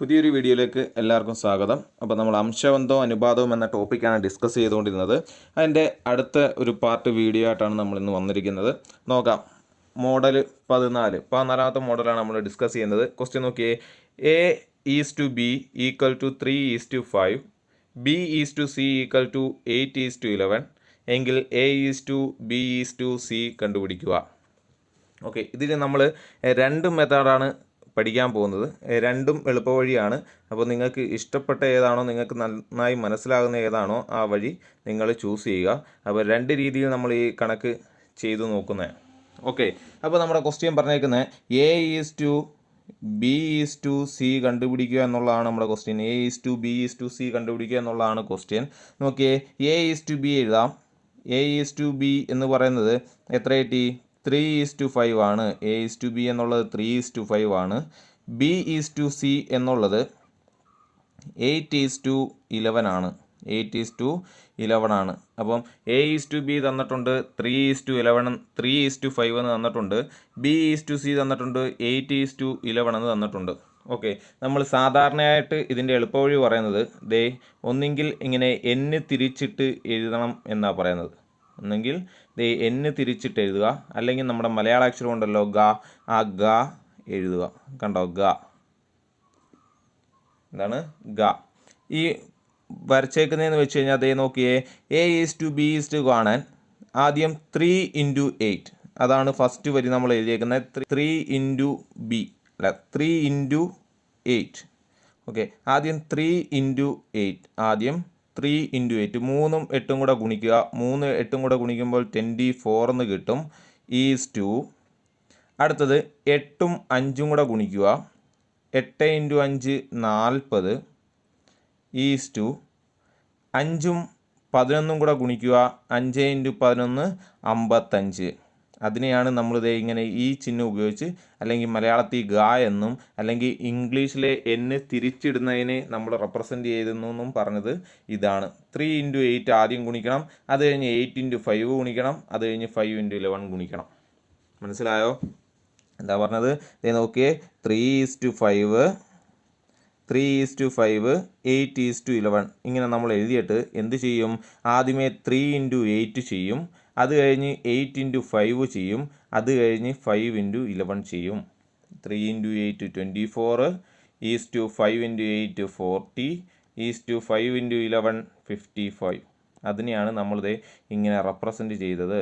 പുതിയൊരു വീഡിയോയിലേക്ക് എല്ലാവർക്കും സ്വാഗതം. അപ്പോൾ നമ്മൾ അംശബന്ധവും അനുപാതവും എന്ന ടോപ്പിക്കാണ് ഡിസ്കസ് ചെയ്തുകൊണ്ടിരുന്നത്. അതിൻ്റെ അടുത്ത ഒരു പാർട്ട് വീഡിയോ ആയിട്ടാണ് നമ്മൾ ഇന്ന് വന്നിരിക്കുന്നത്. നോക്കാം. മോഡൽ 14ാമത്തെ മോഡലാണ് നമ്മൾ ഡിസ്കസ് ചെയ്യുന്നത്. ക്വസ്റ്റ്യൻ നോക്കിയേ. A is to B equal to 3 is to 5, B is to C equal to 8 is to 11 എങ്കിൽ A is to B is to C കണ്ടുപിടിക്കുക. ഓക്കെ, ഇതിൽ നമ്മൾ രണ്ട് മെത്തേഡാണ് പഠിക്കാൻ പോകുന്നത്. രണ്ടും എളുപ്പവഴിയാണ്. അപ്പോൾ നിങ്ങൾക്ക് ഇഷ്ടപ്പെട്ട ഏതാണോ, നിങ്ങൾക്ക് നന്നായി മനസ്സിലാകുന്ന ഏതാണോ ആ വഴി നിങ്ങൾ ചൂസ് ചെയ്യുക. അപ്പോൾ രണ്ട് രീതിയിൽ നമ്മൾ ഈ കണക്ക് ചെയ്തു നോക്കുന്നത്. ഓക്കെ, അപ്പോൾ നമ്മുടെ ക്വസ്റ്റ്യൻ പറഞ്ഞേക്കുന്നത് A is to B is to C കണ്ടുപിടിക്കുക എന്നുള്ളതാണ് നമ്മുടെ question. A is to B is to C കണ്ടുപിടിക്കുക എന്നുള്ളതാണ് ക്വസ്റ്റ്യൻ. നോക്കിയേ, A ഈസ് ടു B എഴുതാം. A ഈസ് ടു B എന്ന് പറയുന്നത് എത്ര കിട്ടി? 3 ഈസ് ടു 5 ആണ്. A ഈസ് ടു B എന്നുള്ളത് 3 ഈസ് ടു 5 ആണ്. B ഈസ് ടു C എന്നുള്ളത് 8 ഈസ് ടു 11 ആണ്. 8 ഈസ് ടു 11 ആണ്. അപ്പം A ഈസ് ടു B തന്നിട്ടുണ്ട് 3 ഈസ് ടു 11, 3 ഈസ് ടു 5 എന്ന് തന്നിട്ടുണ്ട്. B ഈസ് ടു C തന്നിട്ടുണ്ട് 8 ഈസ് ടു 11 എന്ന് തന്നിട്ടുണ്ട്. ഓക്കെ, നമ്മൾ സാധാരണയായിട്ട് ഇതിൻ്റെ എളുപ്പവഴി പറയുന്നത് ഒന്നെങ്കിൽ ഇങ്ങനെ n തിരിച്ചിട്ട് എഴുതണം എന്നാണ് പറയുന്നത്. ഒന്നെങ്കിൽ n തിരിച്ചിട്ട് എഴുതുക, അല്ലെങ്കിൽ നമ്മുടെ മലയാള അക്ഷരം ഉണ്ടല്ലോ ഗ, ആ ഗ എഴുതുക. കണ്ടോ, ഗ എന്താണ്? ഗ. ഈ വരച്ചേക്കുന്നതെന്ന് വെച്ച് കഴിഞ്ഞാൽ നോക്കിയേ, A is to B is to കാണാൻ ആദ്യം 3 ഇൻറ്റു 8, അതാണ് ഫസ്റ്റ് വരി നമ്മൾ എഴുതിയേക്കുന്നത്. 3 ഇൻറ്റു B അല്ല, 3 ഇൻറ്റു 8. ഓക്കെ, ആദ്യം 3 ഇൻറ്റു 8, ആദ്യം 3 ഇൻറ്റു 8, 3ഉം 8ഉം കൂടെ ഗുണിക്കുക. 3 8ഉം കൂടെ ഗുണിക്കുമ്പോൾ 24 എന്ന് കിട്ടും. ഈസ് ടു അടുത്തത് 8ഉം 5ഉം കൂടെ ഗുണിക്കുക. 8 ഇൻറ്റു 5 40 ഈസ് ടു 5ഉം 11ഉം കൂടെ ഗുണിക്കുക. 5 ഇൻറ്റു 11 55. അതിനെയാണ് നമ്മളിത് ഇങ്ങനെ ഈ ചിഹ്നം ഉപയോഗിച്ച്, അല്ലെങ്കിൽ മലയാളത്തിൽ ഗ എന്നും, അല്ലെങ്കിൽ ഇംഗ്ലീഷിലെ n തിരിച്ചിടുന്നതിന് നമ്മൾ റെപ്രസെൻറ്റ് ചെയ്തെന്നും പറഞ്ഞത് ഇതാണ്. 3 ഇൻറ്റു 8 ആദ്യം ഗുണിക്കണം, അത് കഴിഞ്ഞ് 8 ഇൻറ്റു 5 ഗുണിക്കണം, അത് കഴിഞ്ഞ് 5 ഇൻറ്റു 11 ഗുണിക്കണം. മനസ്സിലായോ എന്താ പറഞ്ഞത്? നോക്കിയേ, 3 is to 5, 3 is to 5, 8 is to 11 ഇങ്ങനെ നമ്മൾ എഴുതിയിട്ട് എന്ത് ചെയ്യും? ആദ്യമേ 3 ഇൻറ്റു 8 ചെയ്യും, അത് കഴിഞ്ഞ് 8 ഇൻറ്റു 5 ചെയ്യും, അത് കഴിഞ്ഞ് 5 ഇൻറ്റു 11 ചെയ്യും. 3 into 8 24 is to 5 into 8 40 is to 5 into 11 55. അതിനെയാണ് നമ്മളിത് ഇങ്ങനെ റെപ്രസെൻറ്റ് ചെയ്തത്.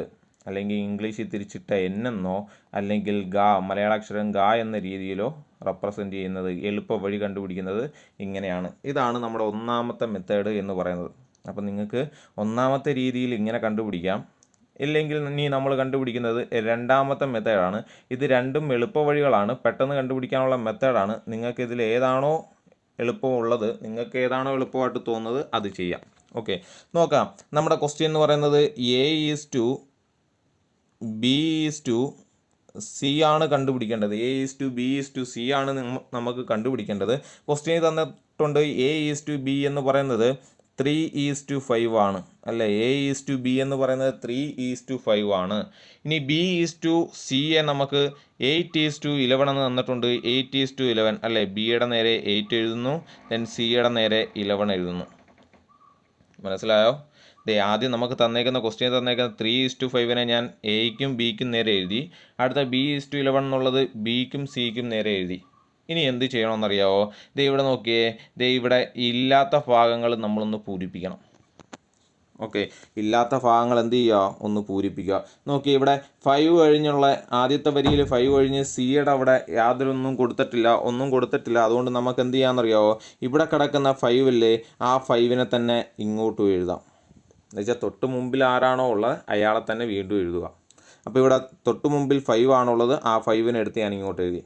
അല്ലെങ്കിൽ ഇംഗ്ലീഷിൽ തിരിച്ചിട്ട എന്നോ അല്ലെങ്കിൽ ഗ, മലയാളാക്ഷരം ഗ എന്ന രീതിയിലോ റെപ്രസെൻറ്റ് ചെയ്യുന്നത്, എളുപ്പ വഴി കണ്ടുപിടിക്കുന്നത് ഇങ്ങനെയാണ്. ഇതാണ് നമ്മുടെ ഒന്നാമത്തെ മെത്തേഡ് എന്ന് പറയുന്നത്. അപ്പം നിങ്ങൾക്ക് ഒന്നാമത്തെ രീതിയിൽ ഇങ്ങനെ കണ്ടുപിടിക്കാം. ഇല്ലെങ്കിൽ ഇനി നമ്മൾ കണ്ടുപിടിക്കുന്നത് രണ്ടാമത്തെ മെത്തേഡാണ്. ഇത് രണ്ടും എളുപ്പ വഴികളാണ്, പെട്ടെന്ന് കണ്ടുപിടിക്കാനുള്ള മെത്തേഡാണ്. നിങ്ങൾക്ക് ഇതിൽ ഏതാണോ എളുപ്പമുള്ളത്, നിങ്ങൾക്ക് ഏതാണോ എളുപ്പമായിട്ട് തോന്നുന്നത് അത് ചെയ്യാം. ഓക്കെ, നോക്കാം. നമ്മുടെ ക്വസ്റ്റ്യൻ എന്ന് പറയുന്നത് A is to B is to C ആണ് കണ്ടുപിടിക്കേണ്ടത്. A is to B is to C ആണ് നമുക്ക് കണ്ടുപിടിക്കേണ്ടത്. ക്വസ്റ്റ്യൻ തന്നിട്ടുണ്ട് A ഈസ് ടു B എന്ന് പറയുന്നത് 3 ഈസ് ടു 5 ആണ് അല്ലേ. A ഈസ് ടു B എന്ന് പറയുന്നത് 3 ഈസ് ടു 5 ആണ്. ഇനി B ഈസ് ടു C നമുക്ക് 8 ഈസ് ടു 11 എന്ന് തന്നിട്ടുണ്ട്. 8 ഈസ് ടു 11 അല്ലേ. Bയുടെ നേരെ 8 എഴുതുന്നു, ദെൻ Cയുടെ നേരെ 11 എഴുതുന്നു. മനസ്സിലായോ? ആദ്യം നമുക്ക് തന്നേക്കുന്ന ക്വസ്റ്റ്യൻ തന്നേക്കുന്ന 3 ഈസ് ടു 5നെ ഞാൻ Aയ്ക്കും Bയ്ക്കും നേരെ എഴുതി. അടുത്ത B ഈസ് ടു 11 എന്നുള്ളത് Bയ്ക്കും Cയ്ക്കും നേരെ എഴുതി. ഇനി എന്ത് ചെയ്യണമെന്നറിയാമോ? ഇവിടെ നോക്കിയേ, ഇവിടെ ഇല്ലാത്ത ഭാഗങ്ങൾ നമ്മളൊന്ന് പൂരിപ്പിക്കണം. ഓക്കെ, ഇല്ലാത്ത ഭാഗങ്ങൾ എന്ത് ചെയ്യുക? ഒന്ന് പൂരിപ്പിക്കുക. നോക്കി, ഇവിടെ 5 കഴിഞ്ഞുള്ള ആദ്യത്തെ വരിയിൽ 5 കഴിഞ്ഞ് Cയുടെ അവിടെ യാതൊരൊന്നും കൊടുത്തിട്ടില്ല, ഒന്നും കൊടുത്തിട്ടില്ല. അതുകൊണ്ട് നമുക്ക് എന്ത് ചെയ്യാമെന്നറിയാമോ? ഇവിടെ കിടക്കുന്ന 5 ആ 5നെ തന്നെ ഇങ്ങോട്ടും എഴുതാം. എന്നുവെച്ചാൽ തൊട്ട് മുമ്പിൽ ആരാണോ ഉള്ളത് അയാളെ തന്നെ വീണ്ടും എഴുതുക. അപ്പോൾ ഇവിടെ തൊട്ട് മുമ്പിൽ 5 ആണുള്ളത്, ആ 5നെ എടുത്ത് ഞാൻ ഇങ്ങോട്ട് എഴുതി.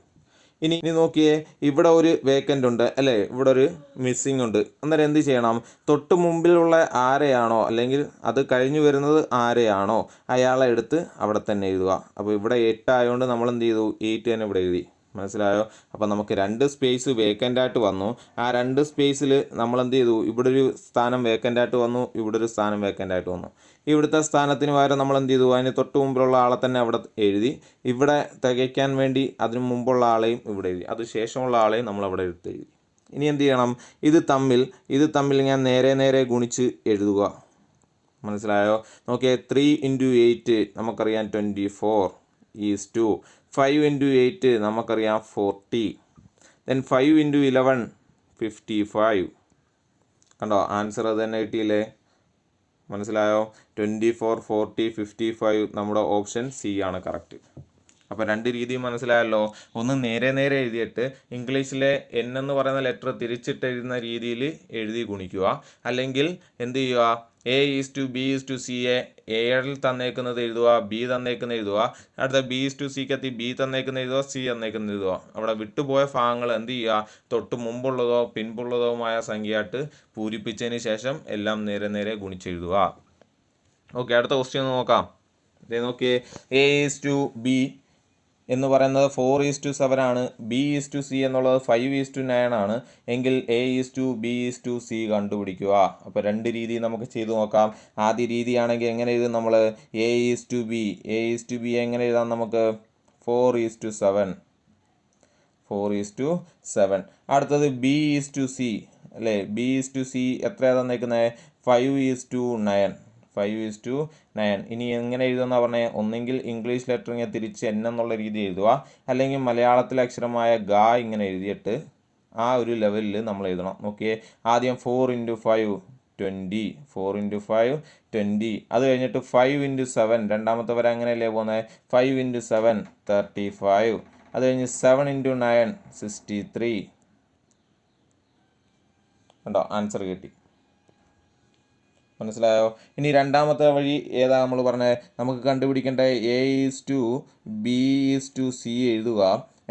ഇനി നോക്കിയേ, ഇവിടെ ഒരു വേക്കൻ്റ് ഉണ്ട് അല്ലേ, ഇവിടെ ഒരു മിസ്സിങ് ഉണ്ട്. അന്നേരം എന്ത് ചെയ്യണം? തൊട്ട് മുമ്പിലുള്ള ആരെയാണോ, അല്ലെങ്കിൽ അത് കഴിഞ്ഞു വരുന്നത് ആരെയാണോ അയാളെ എടുത്ത് അവിടെ തന്നെ എഴുതുക. അപ്പോൾ ഇവിടെ 8 ആയതുകൊണ്ട് നമ്മൾ എന്ത് ചെയ്തു? 8 തന്നെ ഇവിടെ എഴുതി. മനസ്സിലായോ? അപ്പോൾ നമുക്ക് 2 സ്പേസ് വേക്കൻ്റായിട്ട് വന്നു. ആ 2 സ്പേസിൽ നമ്മൾ എന്ത് ചെയ്തു? ഇവിടെ ഒരു സ്ഥാനം വേക്കൻ്റായിട്ട് വന്നു, ഇവിടെ ഒരു സ്ഥാനം വേക്കൻ്റായിട്ട് വന്നു. ഇവിടുത്തെ സ്ഥാനത്തിന് പകരം നമ്മൾ എന്ത് ചെയ്തു? അതിന് തൊട്ട് മുമ്പിലുള്ള ആളെ തന്നെ അവിടെ എഴുതി. ഇവിടെ തികയ്ക്കാൻ വേണ്ടി അതിന് മുമ്പുള്ള ആളെയും ഇവിടെ എഴുതി, അത് ശേഷമുള്ള ആളെയും നമ്മൾ അവിടെ എടുത്ത് എഴുതി. ഇനി എന്ത് ചെയ്യണം, ഇത് തമ്മിൽ ഞാൻ നേരെ ഗുണിച്ച് എഴുതുക. മനസ്സിലായോ? നോക്കിയേ, 3 × 8 നമുക്കറിയാം 24 ഈസ് ടു 5 × 8 നമുക്കറിയാം 40. ദെൻ 5 × 11 55. കണ്ടോ, ആൻസർ അത് തന്നെ കിട്ടിയില്ലേ? മനസ്സിലായോ? 24, 40, 55 നമ്മുടെ ഓപ്ഷൻ സി ആണ് കറക്റ്റ്. അപ്പോൾ രണ്ട് രീതിയും മനസ്സിലായല്ലോ. ഒന്ന് നേരെ എഴുതിയിട്ട് ഇംഗ്ലീഷിലെ എൻ എന്ന് പറയുന്ന ലെറ്റർ തിരിച്ചിട്ട് എഴുതുന്ന രീതിയിൽ എഴുതി ഗുണിക്കുക. അല്ലെങ്കിൽ എന്ത് ചെയ്യുക, A:B:C എയിൽ തന്നേക്കുന്നത് എഴുതുക, ബി തന്നേക്കുന്നത് എഴുതുക. അടുത്ത B:C എത്തി ബി തന്നേക്കുന്നത് എഴുതുക, സി തന്നേക്കുന്നത് എഴുതുക. അവിടെ വിട്ടുപോയ ഭാഗങ്ങൾ എന്ത് ചെയ്യുക, തൊട്ട് മുമ്പുള്ളതോ പിൻപുള്ളതോമായ സംഖ്യയായിട്ട് പൂരിപ്പിച്ചതിന് ശേഷം എല്ലാം നേരെ ഗുണിച്ചെഴുതുക. ഓക്കെ, അടുത്ത ക്വസ്റ്റ്യൻ നോക്കാം. ഇതേ നോക്കിയേ, A:B എന്ന് പറയുന്നത് 4:7 ആണ്. B:C എന്നുള്ളത് 5:9 ആണ്. എങ്കിൽ A:B:C കണ്ടുപിടിക്കുക. അപ്പോൾ രണ്ട് രീതി നമുക്ക് ചെയ്തു നോക്കാം. ആദ്യ രീതിയാണെങ്കിൽ എങ്ങനെ എഴുതും നമ്മൾ, A:B എങ്ങനെ എഴുതാം നമുക്ക്, 4:7. അടുത്തത് B:C അല്ലേ, B:C എത്രയാണ് തന്നേക്കുന്നത്, 5:9. ഇനി എങ്ങനെ എഴുതുമെന്നാണ് പറഞ്ഞത്, ഒന്നെങ്കിൽ ഇംഗ്ലീഷ് ലെറ്ററിങ് തിരിച്ച് എൻ എന്നുള്ള രീതി എഴുതുക, അല്ലെങ്കിൽ മലയാളത്തിലെ അക്ഷരമായ ഗ ഇങ്ങനെ എഴുതിയിട്ട് ആ ഒരു ലെവലിൽ നമ്മൾ എഴുതണം. നോക്കിയേ, ആദ്യം 4 × 5 20. അത് കഴിഞ്ഞിട്ട് 5 × 7 രണ്ടാമത്തെ വരെ അങ്ങനെയല്ലേ പോകുന്നത്, 5 × 7 35. അത് കഴിഞ്ഞ് 7 × 9 63. കണ്ടോ, ആൻസർ കിട്ടി. മനസ്സിലായോ? ഇനി രണ്ടാമത്തെ വഴി ഏതാ നമ്മൾ പറഞ്ഞത്, നമുക്ക് കണ്ടുപിടിക്കേണ്ട A:B:C എഴുതുക.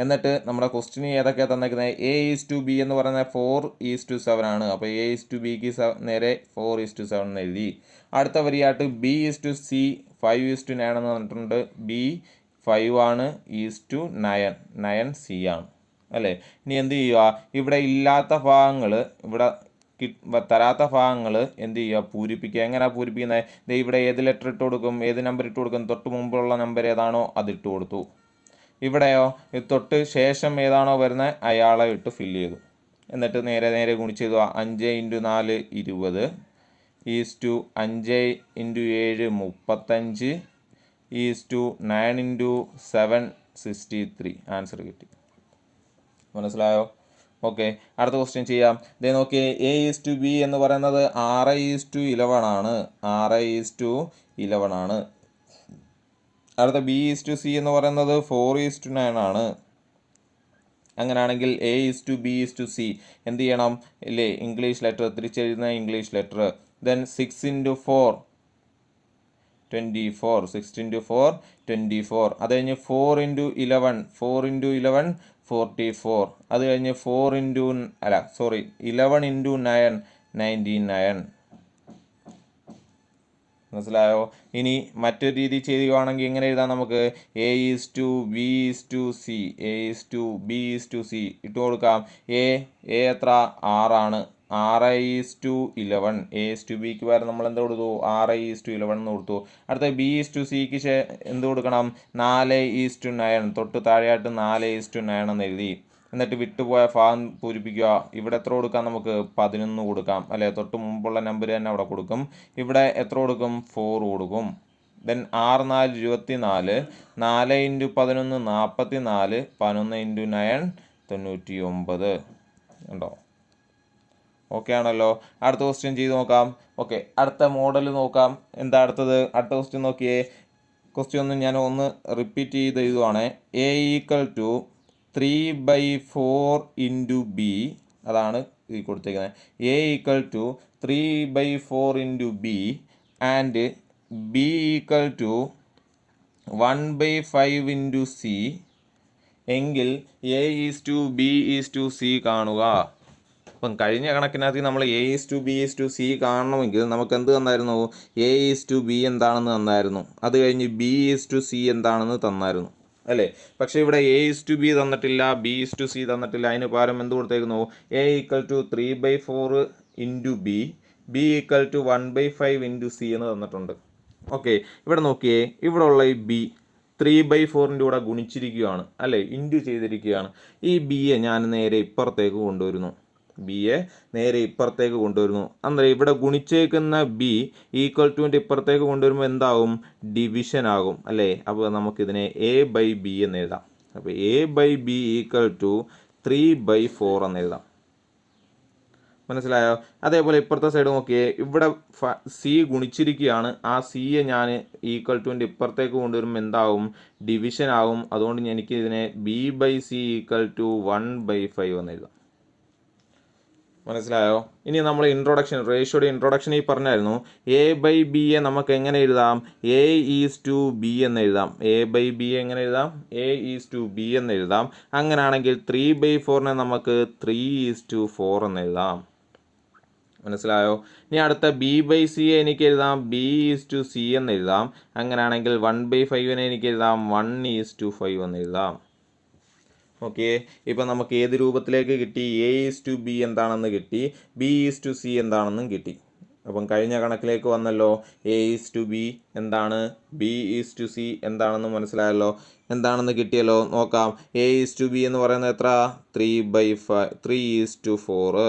എന്നിട്ട് നമ്മുടെ ക്വസ്റ്റ്യൻ ഏതൊക്കെയാണ് തന്നേക്കുന്നത്, A:B എന്ന് പറയുന്നത് 4:7 ആണ്. അപ്പോൾ A:Bക്ക് നേരെ 4:7 എന്ന് എഴുതി. അടുത്ത വരിയായിട്ട് B:C 5:9 എന്ന് പറഞ്ഞിട്ടുണ്ട്. B 5 ആണ്, 9 C ആണ് അല്ലേ. ഇനി എന്ത് ചെയ്യുക, ഇവിടെ ഇല്ലാത്ത ഭാഗങ്ങൾ, ഇവിടെ തരാത്ത ഭാഗങ്ങൾ എന്ത് ചെയ്യുക, പൂരിപ്പിക്കുക. എങ്ങനെയാണ് പൂരിപ്പിക്കുന്നത്, ഇവിടെ ഏത് ലെറ്റർ ഇട്ട് കൊടുക്കും, ഏത് നമ്പർ ഇട്ട് കൊടുക്കും, തൊട്ട് മുമ്പുള്ള നമ്പർ ഏതാണോ അതിട്ട് കൊടുത്തു. ഇവിടെയോ തൊട്ട് ശേഷം ഏതാണോ വരുന്നത് അയാളെ ഇട്ട് ഫില്ല് ചെയ്തു. എന്നിട്ട് നേരെ ഗുണിച്ച് ചെയ്തു. 5 × 4 20 is to 5 × 7 35 is to 9 × 7 63. Answer കിട്ടി. മനസ്സിലായോ? ഓക്കെ, അടുത്ത ക്വസ്റ്റ്യൻ ചെയ്യാം. ഇതേ നോക്കി, A:B എന്ന് പറയുന്നത് 6:11 ആണ്. 6:11 ആണ്. അടുത്ത B:C എന്ന് പറയുന്നത് 4:9 ആണ്. അങ്ങനെയാണെങ്കിൽ A:B:C എന്ത് ചെയ്യണം, ഇല്ലേ, ഇംഗ്ലീഷ് ലെറ്റർ തിരിച്ചെഴുതുന്ന ഇംഗ്ലീഷ് ലെറ്റർ. ദെൻ 6 × 4 24. 6 × 4 24. അത് കഴിഞ്ഞ് 4 × 11 44. അത് കഴിഞ്ഞ് 11 × 9 99. മനസ്സിലായോ? ഇനി മറ്റൊരു രീതി ചെയ്യുകയാണെങ്കിൽ എങ്ങനെ എഴുതാം നമുക്ക്, A:B:C ഇട്ട് കൊടുക്കാം. A എത്ര, 6 ആണ്. 6:11. A:B വരെ നമ്മൾ എന്ത് കൊടുത്തു, 6:11 എന്ന് കൊടുത്തു. അടുത്ത B:C എന്ത് കൊടുക്കണം, 4:9. തൊട്ട് താഴെയായിട്ട് 4:9 എന്ന് എഴുതി. എന്നിട്ട് വിട്ടുപോയ ഭാഗം പൂരിപ്പിക്കുക. ഇവിടെ എത്ര കൊടുക്കാം, നമുക്ക് 11 കൊടുക്കാം അല്ലേ. തൊട്ട് മുമ്പുള്ള നമ്പർ തന്നെ അവിടെ കൊടുക്കും. ഇവിടെ എത്ര കൊടുക്കും, 4 കൊടുക്കും. ദെൻ 6 × 4 24. 4 × 11 44. 11 × 9 99. ഉണ്ടോ? ഓക്കെ ആണല്ലോ. അടുത്ത ക്വസ്റ്റ്യൻ ചെയ്ത് നോക്കാം. ഓക്കെ, അടുത്ത മോഡൽ നോക്കാം. എന്താ അടുത്തത്, അടുത്ത ക്വസ്റ്റ്യൻ നോക്കിയേ. ക്വസ്റ്റ്യൻ ഒന്ന് ഞാൻ റിപ്പീറ്റ് ചെയ്ത് എഴുതുവാണ്. A = 3/4 × B. അതാണ് ഈ കൊടുത്തേക്കുന്നത്. A = 3/4 × B and B = 1/5 × C എങ്കിൽ A:B:C കാണുക. അപ്പം കഴിഞ്ഞ കണക്കിനകത്ത് നമ്മൾ A:B:C കാണണമെങ്കിൽ നമുക്ക് എന്ത് തന്നായിരുന്നു, A:B എന്താണെന്ന് തന്നായിരുന്നു. അത് കഴിഞ്ഞ് B:C എന്താണെന്ന് തന്നായിരുന്നു അല്ലേ. പക്ഷേ ഇവിടെ A:B തന്നിട്ടില്ല, B:C തന്നിട്ടില്ല. അതിന് പകരം എന്ത് കൊടുത്തേക്കുന്നു, A = 3/4 × B, B = 1/5 × C എന്ന് തന്നിട്ടുണ്ട്. ഓക്കെ, ഇവിടെ നോക്കിയേ, ഇവിടെ ഉള്ള ഈ B 3/4 കൂടെ ഗുണിച്ചിരിക്കുകയാണ് അല്ലേ, ഇൻറ്റു ചെയ്തിരിക്കുകയാണ്. ഈ ബിയെ ഞാൻ നേരെ ഇപ്പുറത്തേക്ക് കൊണ്ടുവരുന്നു. ബിയെ നേരെ ഇപ്പുറത്തേക്ക് കൊണ്ടുവരുന്നു. അന്നേരം ഇവിടെ ഗുണിച്ചേക്കുന്ന ബി ഈക്വൽ ടുവിൻ്റെ ഇപ്പുറത്തേക്ക് കൊണ്ടുവരുമ്പോൾ എന്താവും? ഡിവിഷൻ ആകും അല്ലേ? അപ്പോൾ നമുക്കിതിനെ A/B എന്ന് എഴുതാം. അപ്പോൾ A/B ഈക്വൽ ടു 3/4 എന്ന് എഴുതാം. മനസ്സിലായോ? അതേപോലെ ഇപ്പുറത്തെ സൈഡ് നോക്കിയേ, ഇവിടെ സി ഗുണിച്ചിരിക്കുകയാണ്. ആ സിയെ ഞാൻ ഈക്വൽ ടുവിൻ്റെ ഇപ്പുറത്തേക്ക് കൊണ്ടുവരുമ്പോൾ എന്താവും? ഡിവിഷൻ ആകും. അതുകൊണ്ട് എനിക്ക് ഇതിനെ B/C ഈക്വൽ ടു 1/5 എന്ന് എഴുതാം. മനസ്സിലായോ? ഇനി നമ്മൾ ഇൻട്രൊഡക്ഷൻ, റേഷ്യോയുടെ ഇൻട്രൊഡക്ഷൻ ഈ പറഞ്ഞായിരുന്നു. A/Bയെ നമുക്ക് എങ്ങനെ എഴുതാം? A/B എന്ന് എഴുതാം. A/B എങ്ങനെ എഴുതാം? A/B എന്ന് എഴുതാം. അങ്ങനെയാണെങ്കിൽ 3/4നെ നമുക്ക് 3:4 എന്ന് എഴുതാം. മനസ്സിലായോ? ഇനി അടുത്ത B/C എനിക്ക് എഴുതാം B/C എന്ന് എഴുതാം. അങ്ങനെയാണെങ്കിൽ 1/5നെ എനിക്ക് എഴുതാം 1:5 എന്ന് എഴുതാം. ഓക്കെ, ഇപ്പം നമുക്ക് ഏത് രൂപത്തിലേക്ക് കിട്ടി? A/B എന്താണെന്ന് കിട്ടി, B/C എന്താണെന്നും കിട്ടി. അപ്പം കഴിഞ്ഞ കണക്കിലേക്ക് വന്നല്ലോ. A/B എന്താണ്, B/C എന്താണെന്ന് മനസ്സിലായല്ലോ. എന്താണെന്ന് കിട്ടിയല്ലോ. നോക്കാം. A/B എന്ന് പറയുന്നത് എത്ര? 3/4.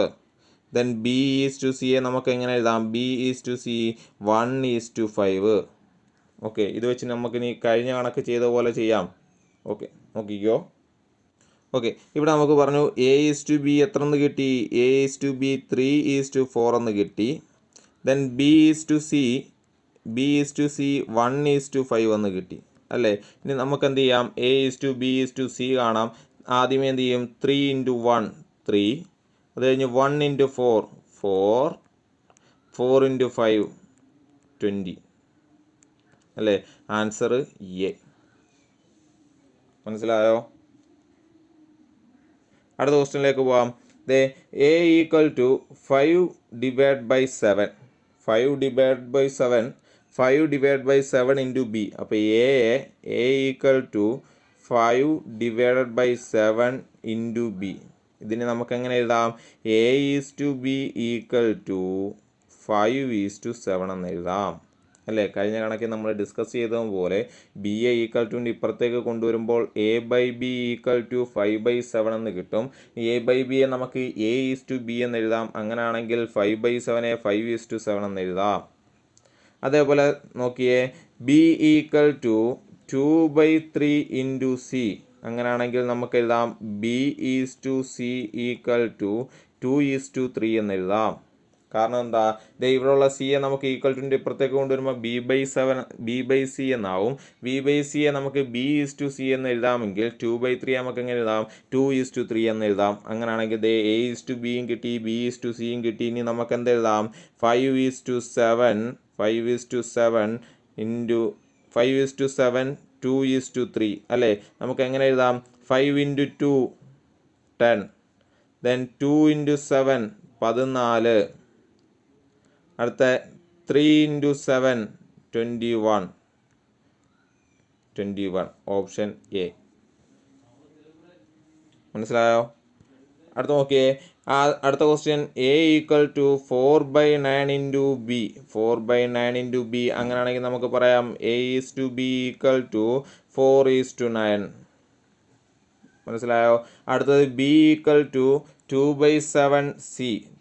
ദെൻ B/Cയെ നമുക്ക് എങ്ങനെ എഴുതാം? B/C 1:5. ഓക്കെ, ഇത് വെച്ച് നമുക്കിനി കഴിഞ്ഞ കണക്ക് ചെയ്ത പോലെ ചെയ്യാം. ഓക്കെ, നോക്കിക്കോ. ഓക്കെ, ഇവിടെ നമുക്ക് പറഞ്ഞു A/B എത്ര എന്ന് കിട്ടി? A/B 3:4 എന്ന് കിട്ടി. ദെൻ B/C 1:5 എന്ന് കിട്ടി അല്ലേ? ഇനി നമുക്ക് എന്ത് ചെയ്യാം? A/B/C കാണാം. ആദ്യമേ എന്ത് ചെയ്യും? 3 × 1 3, അത് കഴിഞ്ഞ് 1 × 4 4, 4 × 5 20 അല്ലേ? Answer A. മനസ്സിലായോ? അടുത്ത ക്വസ്റ്റ്യനിലേക്ക് പോവാം. A equal to 5/7. 5/7 into B. അപ്പോൾ A equal to 5/7 into B. ഇതിന് നമുക്ക് എങ്ങനെ എഴുതാം? A/B ഈക്വൽ ടു 5:7 എന്ന് എഴുതാം അല്ലേ? കഴിഞ്ഞ കണക്കിൽ നമ്മൾ ഡിസ്കസ് ചെയ്തതുപോലെ BA ഈക്വൽ ടുവിൻ്റെ ഇപ്പുറത്തേക്ക് കൊണ്ടുവരുമ്പോൾ A/B ഈക്വൽ ടു 5/7 എന്ന് കിട്ടും. A/Bയെ നമുക്ക് A/B എന്ന് എഴുതാം. അങ്ങനെയാണെങ്കിൽ 5/7നെ 5:7 എന്ന് എഴുതാം. അതേപോലെ നോക്കിയേ, B equal to 2/3 into C. അങ്ങനെയാണെങ്കിൽ നമുക്ക് എഴുതാം B/C ഈക്വൽ ടു 2:3 എന്ന് എഴുതാം. കാരണം എന്താ? ഇവിടെയുള്ള സിയെ നമുക്ക് ഈക്വൽ ടുവിൻ്റെ ഇപ്പുറത്തേക്ക് കൊണ്ടുവരുമ്പോൾ B/C എന്നാവും. B/Cയെ നമുക്ക് B/C എന്ന് എഴുതാമെങ്കിൽ 2/3 നമുക്ക് എങ്ങനെ എഴുതാം? 2:3 എന്ന് എഴുതാം. അങ്ങനെയാണെങ്കിൽ A/Bയും കിട്ടി, B/Cയും കിട്ടി. ഇനി നമുക്ക് എന്ത് എഴുതാം? 5:7 ഇൻറ്റു 5:7 2:3 അല്ലേ? നമുക്ക് എങ്ങനെ എഴുതാം? 5 × 2 10, ദെൻ 2 × 7 14, അടുത്ത 3 × 7 21. Option A. മനസ്സിലായോ? അടുത്ത നോക്കിയേ, അടുത്ത question. A equal to 4/9 into B. 4/9 into B. അങ്ങനെയാണെങ്കിൽ നമുക്ക് പറയാം A/B ഈക്വൽ ടു 4:9. മനസ്സിലായോ? അടുത്തത് B equal to 2/7 C.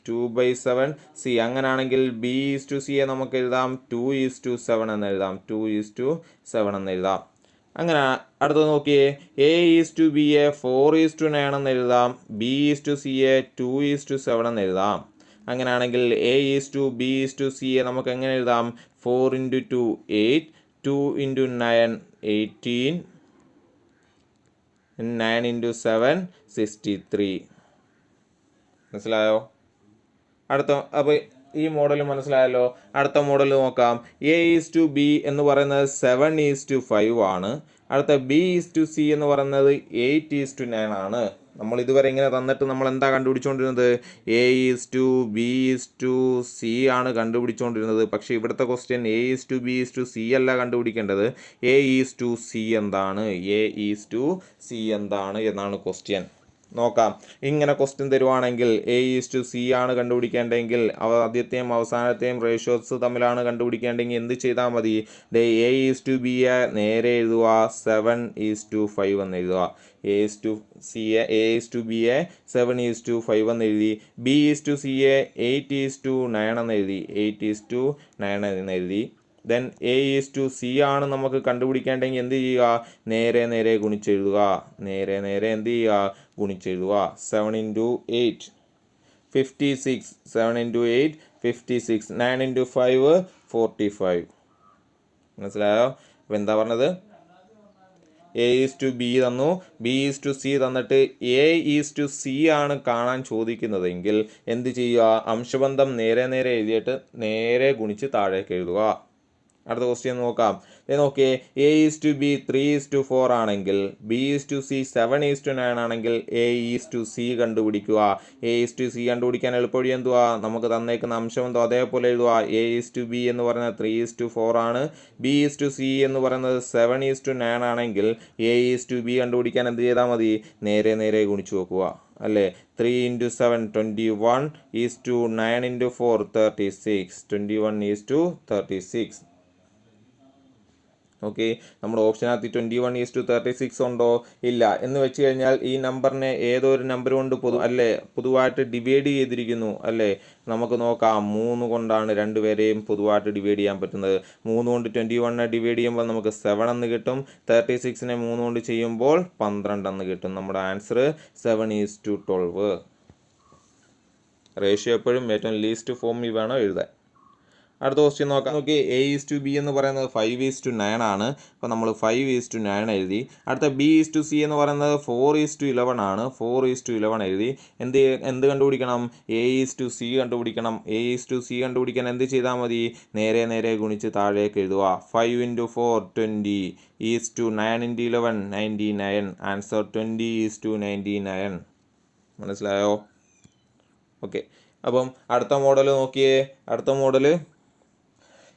2/7 C. അങ്ങനെയാണെങ്കിൽ B/Cയെ നമുക്ക് എഴുതാം 2:7 എന്ന് എഴുതാം. 2:7 എന്ന് എഴുതാം. അങ്ങനെ അടുത്തത് നോക്കിയേ, A/Bയെ 4:9 എന്ന് എഴുതാം. B/Cയെ 2:7 എന്ന് എഴുതാം. അങ്ങനെയാണെങ്കിൽ A/B/Cയെ നമുക്ക് എങ്ങനെ എഴുതാം? 4 × 2 8, 2 × 9 18, 9 × 7 63. മനസ്സിലായോ? അപ്പോൾ ഈ മോഡൽ മനസ്സിലായല്ലോ. അടുത്ത മോഡൽ നോക്കാം. A/B എന്ന് പറയുന്നത് 7:5 ആണ്. അടുത്ത B/C എന്ന് പറയുന്നത് 8:9 ആണ്. നമ്മൾ ഇതുവരെ ഇങ്ങനെ തന്നിട്ട് നമ്മൾ എന്താ കണ്ടുപിടിച്ചുകൊണ്ടിരുന്നത്? A/B/C ആണ് കണ്ടുപിടിച്ചുകൊണ്ടിരുന്നത്. പക്ഷേ ഇവിടുത്തെ ക്വസ്റ്റ്യൻ A/B/C അല്ല കണ്ടുപിടിക്കേണ്ടത്. A/C എന്താണ് എന്നാണ് ക്വസ്റ്റ്യൻ. നോക്കാം. ഇങ്ങനെ ക്വസ്റ്റ്യൻ തരുവാണെങ്കിൽ A:C ആണ് കണ്ടുപിടിക്കേണ്ടെങ്കിൽ ആദ്യത്തെയും അവസാനത്തെയും റേഷ്യോസ് തമ്മിലാണ് കണ്ടുപിടിക്കേണ്ടെങ്കിൽ എന്ത് ചെയ്താൽ മതി? A:B നേരെ എഴുതുക, 7:5 എന്ന് എഴുതുക. A:B 7:5 എന്ന് എഴുതി. B:C 8:9 എന്ന് എഴുതി. 8:9 എന്ന് എഴുതി. ദെൻ A:C ആണ് നമുക്ക് കണ്ടുപിടിക്കേണ്ടെങ്കിൽ എന്ത് ചെയ്യുക? നേരെ ഗുണിച്ചെഴുതുക. നേരെ എന്ത് ചെയ്യുക? ഗുണിച്ചെഴുതുക. 7 × 8 56. 7 × 8 56. 9 × 5 45. മനസ്സിലായോ? അപ്പം എന്താ പറഞ്ഞത്? A:B തന്നു, B:C തന്നിട്ട് A:C ആണ് കാണാൻ ചോദിക്കുന്നതെങ്കിൽ എന്ത് ചെയ്യുക? അംശബന്ധം നേരെ എഴുതിയിട്ട് നേരെ ഗുണിച്ച് താഴേക്ക് എഴുതുക. അടുത്ത ക്വസ്റ്റ്യൻ നോക്കാം. നോക്കിയേ, A:B 3:4 ആണെങ്കിൽ B:C 7:9 ആണെങ്കിൽ A:C കണ്ടുപിടിക്കുക. A:C കണ്ടുപിടിക്കാൻ എളുപ്പവഴി എന്തുവാ? നമുക്ക് തന്നേക്കുന്ന അംശബന്ധം അതേപോലെ എഴുതുക. A:B എന്ന് പറയുന്നത് 3:4 ആണ്. B:C എന്ന് പറയുന്നത് 7:9 ആണെങ്കിൽ A:B കണ്ടുപിടിക്കാൻ എന്ത് ചെയ്താൽ മതി? നേരെ ഗുണിച്ചു നോക്കുക അല്ലേ? 3 × 7 21 9 × 4 36. 21:36. ഓക്കെ, നമ്മുടെ ഓപ്ഷനകത്ത് 21:36 ഉണ്ടോ? ഇല്ല. എന്ന് വെച്ച് കഴിഞ്ഞാൽ ഈ നമ്പറിനെ ഏതോ ഒരു നമ്പർ കൊണ്ട് പൊതുവായിട്ട് ഡിവൈഡ് ചെയ്തിരിക്കുന്നു അല്ലേ? നമുക്ക് നോക്കാം. 3 കൊണ്ടാണ് രണ്ടുപേരെയും പൊതുവായിട്ട് ഡിവൈഡ് ചെയ്യാൻ പറ്റുന്നത്. 3 കൊണ്ട് 21 ഡിവൈഡ് ചെയ്യുമ്പോൾ നമുക്ക് 7 എന്ന് കിട്ടും. 36നെ 3 കൊണ്ട് ചെയ്യുമ്പോൾ 12 എന്ന് കിട്ടും. നമ്മുടെ ആൻസർ 7:12. റേഷ്യോ എപ്പോഴും ഏറ്റവും ലീസ്റ്റ് ഫോമിൽ വേണം എഴുതാൻ. അടുത്ത ക്വസ്റ്റ്യൻ നോക്കാം. നോക്കി, A:B എന്ന് പറയുന്നത് 5:9 ആണ്. അപ്പോൾ നമ്മൾ 5:9 എഴുതി. അടുത്ത B:C എന്ന് പറയുന്നത് 4:11 ആണ്. 4:11 എഴുതി. എന്ത് കണ്ടുപിടിക്കണം? A:C കണ്ടുപിടിക്കണം. A:C കണ്ടുപിടിക്കാൻ എന്ത് ചെയ്താൽ മതി? നേരെ ഗുണിച്ച് താഴേക്ക് എഴുതുക. 5 × 4 20 9 × 11 99. ആൻസർ 20:99. മനസ്സിലായോ? ഓക്കെ, അപ്പം അടുത്ത മോഡൽ നോക്കിയേ. അടുത്ത മോഡൽ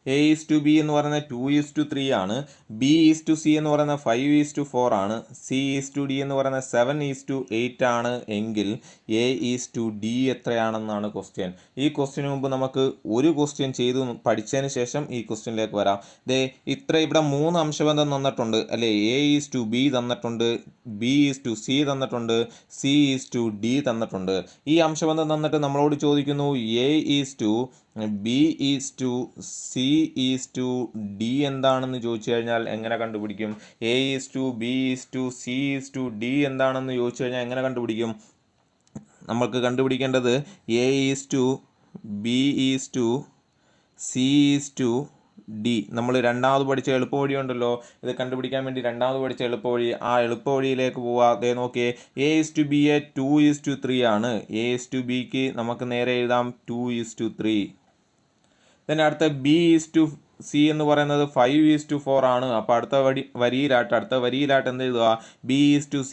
A:B എന്ന് പറയുന്നത് 2:3 ആണ്. B:C എന്ന് പറയുന്നത് 5:4 ആണ്. C:D എന്ന് പറയുന്നത് 7:8 ആണ് എങ്കിൽ A:D എത്രയാണെന്നാണ് ക്വസ്റ്റ്യൻ. ഈ ക്വസ്റ്റ്യന് മുമ്പ് നമുക്ക് ഒരു ക്വസ്റ്റ്യൻ ചെയ്ത് പഠിച്ചതിന് ശേഷം ഈ ക്വസ്റ്റ്യനിലേക്ക് വരാം. ഇവിടെ 3 അംശബന്ധം തന്നിട്ടുണ്ട് അല്ലേ? A:B തന്നിട്ടുണ്ട്, B:C തന്നിട്ടുണ്ട്, C:D തന്നിട്ടുണ്ട്. ഈ അംശബന്ധം തന്നിട്ട് നമ്മളോട് ചോദിക്കുന്നു B:C:D എന്താണെന്ന് ചോദിച്ചു കഴിഞ്ഞാൽ എങ്ങനെ കണ്ടുപിടിക്കും? A:B:C:D എന്താണെന്ന് ചോദിച്ചു കഴിഞ്ഞാൽ എങ്ങനെ കണ്ടുപിടിക്കും? നമ്മൾക്ക് കണ്ടുപിടിക്കേണ്ടത് A:B:C:D. നമ്മൾ രണ്ടാമത് പഠിച്ച എളുപ്പവഴി ഉണ്ടല്ലോ, ഇത് കണ്ടുപിടിക്കാൻ വേണ്ടി രണ്ടാമത് പഠിച്ച എളുപ്പവഴി, ആ എളുപ്പവഴിയിലേക്ക് പോവാ. നോക്കിയേ, A:B 2:3 ആണ്. A:B നമുക്ക് നേരെ എഴുതാം 2:3. then അടുത്ത B:C എന്ന് പറയുന്നത് 5:4 ആണ്. അപ്പോൾ അടുത്ത വരിയിലാട്ട് എന്ത് എഴുതുക? B:C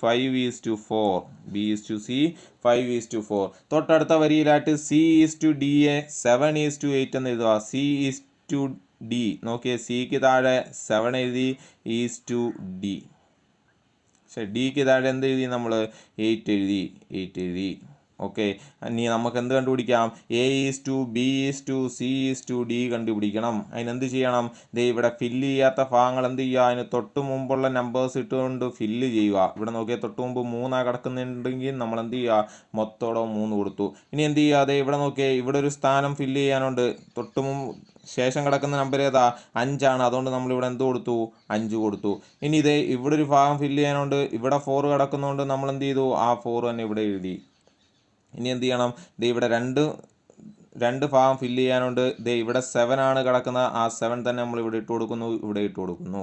5:4. തൊട്ടടുത്ത വരിയിലാട്ട് C:D 7:8 എന്ന് എഴുതുക. C:D നോക്കിയേ, സിക്ക് താഴെ 7 എഴുതി, D. പക്ഷേ ഡിക്ക് താഴെ എന്ത് എഴുതി? നമ്മൾ 8 എഴുതി. ഓക്കെ, ഇനി നമുക്ക് എന്ത് കണ്ടുപിടിക്കാം? A:B:C:D കണ്ടുപിടിക്കണം. അതിനെന്ത് ചെയ്യണം? ഇവിടെ ഫില്ല് ചെയ്യാത്ത ഭാഗങ്ങൾ എന്ത് ചെയ്യുക? അതിന് തൊട്ട് മുമ്പുള്ള നമ്പേഴ്സ് ഇട്ടുകൊണ്ട് ഫില്ല് ചെയ്യുക. ഇവിടെ നോക്കിയാൽ തൊട്ട് മുമ്പ് 3 കിടക്കുന്നുണ്ടെങ്കിൽ നമ്മൾ എന്ത് ചെയ്യുക? മൊത്തോടെ 3 കൊടുത്തു. ഇനി എന്ത് ചെയ്യുക? ഇവിടെ നോക്കിയേ, ഇവിടെ ഒരു സ്ഥാനം ഫില്ല് ചെയ്യാനുണ്ട്. തൊട്ട് മുമ്പ് ശേഷം കിടക്കുന്ന നമ്പർ ഏതാ? 5 ആണ്. അതുകൊണ്ട് നമ്മളിവിടെ എന്ത് കൊടുത്തു? 5 കൊടുത്തു. ഇനി ഇവിടെ ഒരു ഭാഗം ഫില്ല് ചെയ്യാനുണ്ട്. ഇവിടെ 4 കിടക്കുന്നതുകൊണ്ട് നമ്മൾ എന്ത് ചെയ്തു? ആ 4 തന്നെ ഇവിടെ എഴുതി. ഇനി എന്ത് ചെയ്യണം? ഇവിടെ രണ്ട് ഭാഗം ഫില്ല് ചെയ്യാനുണ്ട്. ഇവിടെ 7 ആണ് കിടക്കുന്നത്. ആ 7 തന്നെ നമ്മൾ ഇവിടെ ഇട്ട് കൊടുക്കുന്നു.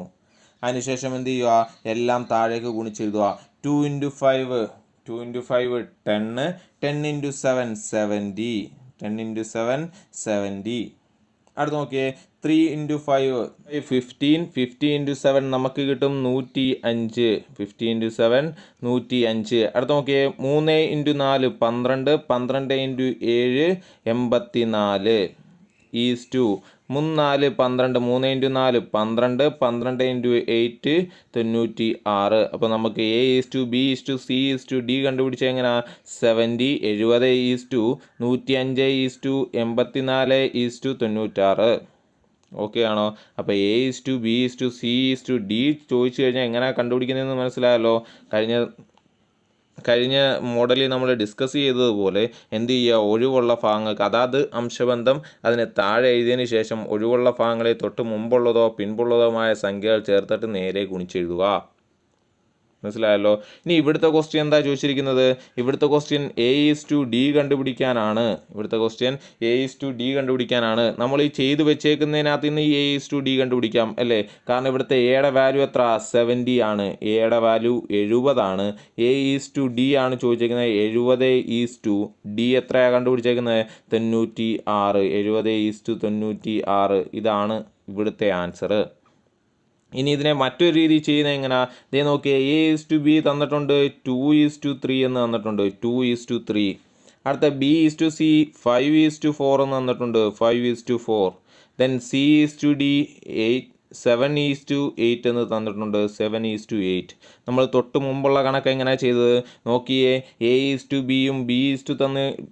അതിനുശേഷം എന്ത് ചെയ്യുക? എല്ലാം താഴേക്ക് ഗുണിച്ചെഴുതുക. 2 × 5 10. 10 × 7 70. 10 × 7 70. അടുത്ത് നോക്കിയേ, 3 × 5 15. 50 × 7 നമുക്ക് കിട്ടും 105. 50 × 7 105. അടുത്ത് നോക്കിയേ, 3 × 4 12. 12 × 7 84. 3 4 12 3 ഇൻറ്റു 4 12 12 ഇൻറ്റു 8 96. അപ്പോൾ നമുക്ക് A is to B is to C is to D കണ്ടുപിടിച്ചാൽ എങ്ങനെ 70 70 is to 105 is to 84 is to 96. Okay ആണോ? അപ്പോൾ A is to B is to C is to D ചോദിച്ചു കഴിഞ്ഞാൽ എങ്ങനെ കണ്ടുപിടിക്കുന്നതെന്ന് മനസ്സിലായല്ലോ. കഴിഞ്ഞ മോഡലിൽ നമ്മൾ ഡിസ്കസ് ചെയ്തതുപോലെ എന്ത് ചെയ്യുക, ഒഴിവുള്ള ഭാഗങ്ങൾക്ക് അതാത് അംശബന്ധം അതിന് താഴെ എഴുതിയതിന് ശേഷം ഒഴിവുള്ള ഭാഗങ്ങളെ തൊട്ട് മുമ്പുള്ളതോ പിൻപുള്ളതോമായ സംഖ്യകൾ ചേർത്തിട്ട് നേരെ ഗുണിച്ചെഴുതുക. മനസ്സിലായല്ലോ. ഇനി ഇവിടുത്തെ ക്വസ്റ്റ്യൻ എന്താ ചോദിച്ചിരിക്കുന്നത്? ഇവിടുത്തെ question A is to D കണ്ടുപിടിക്കാനാണ്. നമ്മൾ ഈ ചെയ്ത് വെച്ചേക്കുന്നതിനകത്ത് നിന്ന് A ഈസ് ടു D കണ്ടുപിടിക്കാം അല്ലേ? കാരണം ഇവിടുത്തെ എയുടെ വാല്യൂ എത്ര? 70 ആണ്. എയുടെ വാല്യൂ 70 ആണ്. A ഈസ് ടു D ആണ് ചോദിച്ചേക്കുന്നത്. 70 ഈസ് ടു D എത്രയാണ് കണ്ടുപിടിച്ചേക്കുന്നത്? 96. 70 ഈസ് ടു 96. ഇതാണ് ഇവിടുത്തെ ആൻസർ. ഇനി ഇതിനെ മറ്റൊരു രീതി ചെയ്യുന്നത് എങ്ങനെ? ഇതേ നോക്കിയേ, A ഈസ് ടു B തന്നിട്ടുണ്ട്, 2 ഈസ് ടു 3 എന്ന് തന്നിട്ടുണ്ട്, 2 ഈസ് ടു 3. അടുത്ത B is to C 5 is to 4 എന്ന് തന്നിട്ടുണ്ട്, 5 is to 4. Then C is to D 7 is to 8 എന്ന് തന്നിട്ടുണ്ട്, 7 ഈസ് ടു 8. നമ്മൾ തൊട്ട് മുമ്പുള്ള കണക്ക് എങ്ങനെയാണ് ചെയ്തത് നോക്കിയേ. A ഈസ് ടു Bയും B ഈസ് ടു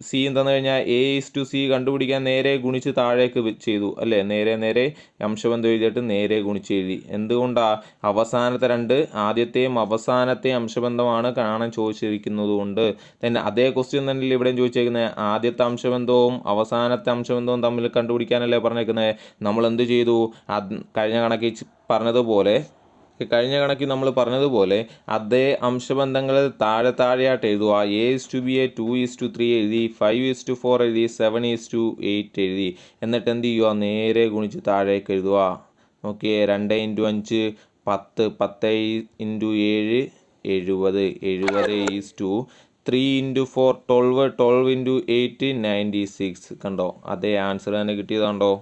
Cയും തന്നു കഴിഞ്ഞാൽ A ഈസ് ടു C കണ്ടുപിടിക്കാൻ നേരെ ഗുണിച്ച് താഴേക്ക് ചെയ്തു അല്ലേ? നേരെ അംശബന്ധം എഴുതിയിട്ട് നേരെ ഗുണിച്ച് എഴുതി. എന്തുകൊണ്ടാണ്? അവസാനത്തെ ആദ്യത്തെയും അവസാനത്തെയും അംശബന്ധമാണ് കാണാൻ ചോദിച്ചിരിക്കുന്നത് കൊണ്ട്. തന്നെ അതേ ക്വസ്റ്റ്യൻ തന്നെ ഇവിടെയും ചോദിച്ചേക്കുന്നത്. ആദ്യത്തെ അംശബന്ധവും അവസാനത്തെ അംശബന്ധവും തമ്മിൽ കണ്ടുപിടിക്കാനല്ലേ പറഞ്ഞേക്കുന്നത്. നമ്മൾ എന്ത് ചെയ്തു? കഴിഞ്ഞ കണക്കിൽ നമ്മൾ പറഞ്ഞതുപോലെ അതേ അംശബന്ധങ്ങൾ താഴെയായിട്ട് എഴുതുക. A is to B 2 is to 3 എഴുതി, 5 ഈസ് ടു 4 എഴുതി, 7 ഈസ് ടു 8 എഴുതി. എന്നിട്ട് എന്ത് ചെയ്യുക? നേരെ ഗുണിച്ച് താഴേക്ക് എഴുതുക. നോക്കിയേ, 2 into 5 10, 10 into 7 70, 70 is to 3 into 4 12, 12 into 8 96. കണ്ടോ? അതേ ആൻസർ തന്നെ കിട്ടിയതാണ്ടോ?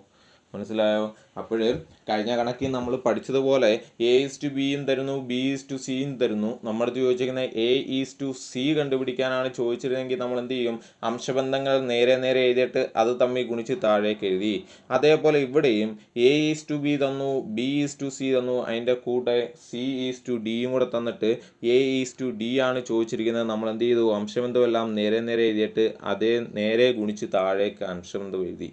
മനസ്സിലായോ? അപ്പോൾ കഴിഞ്ഞ കണക്കിൽ നമ്മൾ പഠിച്ചതുപോലെ A ഈസ് ടു Bയും തരുന്നു, B ഈസ് ടു Cയും തരുന്നു. നമ്മളടുത്ത് ചോദിച്ചിരിക്കുന്നത് A ഈസ് ടു C കണ്ടുപിടിക്കാനാണ് ചോദിച്ചിരുന്നെങ്കിൽ നമ്മൾ എന്ത് ചെയ്യും? അംശബന്ധങ്ങൾ നേരെ എഴുതിയിട്ട് അത് തമ്മിൽ ഗുണിച്ച് താഴേക്ക് എഴുതി. അതേപോലെ ഇവിടെയും A ഈസ് ടു B തന്നു, B ഈസ് ടു C തന്നു, അതിൻ്റെ കൂടെ C ഈസ് ടു Dയും കൂടെ തന്നിട്ട് A ഈസ് ടു D ആണ് ചോദിച്ചിരിക്കുന്നത്. നമ്മൾ എന്ത് ചെയ്തു? അംശബന്ധം എല്ലാം നേരെ എഴുതിയിട്ട് അതേ നേരെ ഗുണിച്ച് താഴേക്ക് അംശബന്ധം എഴുതി.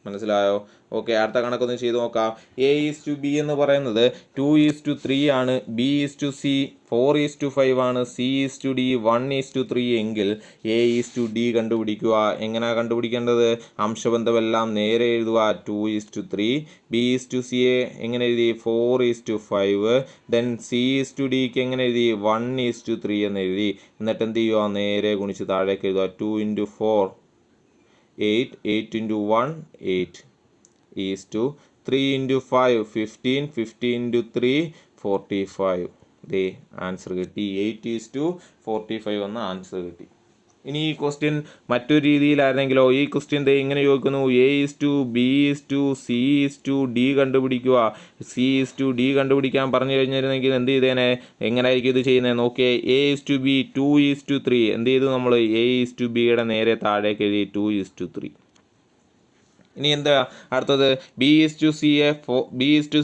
മനസ്സിലായോ? ഓക്കെ, അടുത്ത കണക്കൊന്ന് ചെയ്ത് നോക്കാം. A ഈസ് ടു B എന്ന് പറയുന്നത് 2 ഈസ് ടു 3 ആണ്, B is to C 4 is to 5 ആണ്, C is to D 1 is to 3 എങ്കിൽ A ഈസ് ടു D കണ്ടുപിടിക്കുക. എങ്ങനെയാണ് കണ്ടുപിടിക്കേണ്ടത്? അംശബന്ധമെല്ലാം നേരെ എഴുതുക. 2 is to 3. B is to C എങ്ങനെ എഴുതി? 4 is to 5. Then C is to Dക്ക് എങ്ങനെ എഴുതി? 1 ഈസ് ടു 3 എന്ന് എഴുതി. എന്നിട്ട് എന്ത് ചെയ്യുക? നേരെ ഗുണിച്ച് താഴേക്ക് എഴുതുക. 2 into 4 8, 8 into 1 8 is to 3 into 5 15, 15 into 3 45. The answer കിട്ടി. 8 is to 45 എന്ന ആൻസർ കിട്ടി. ഇനി ഈ ക്വസ്റ്റ്യൻ മറ്റൊരു രീതിയിലായിരുന്നെങ്കിലോ? ഈ ക്വസ്റ്റ്യൻ ഇങ്ങനെ ചോദിക്കുന്നു. A is to B is to C is to D കണ്ടുപിടിക്കുക. C ഈസ് ടു D കണ്ടുപിടിക്കാൻ പറഞ്ഞു കഴിഞ്ഞിരുന്നെങ്കിൽ എന്ത് ചെയ്തേനെ? എങ്ങനെയായിരിക്കും ഇത് ചെയ്യുന്നത് നോക്കിയേ. A is to B 2 is to 3 എന്ത് ചെയ്തു? നമ്മൾ A ഈസ് ടു Bയുടെ നേരെ താഴേക്ക് എഴുതി 2 ഈസ് ടു 3. ഇനി എന്താ അടുത്തത്? B ഈസ് ടു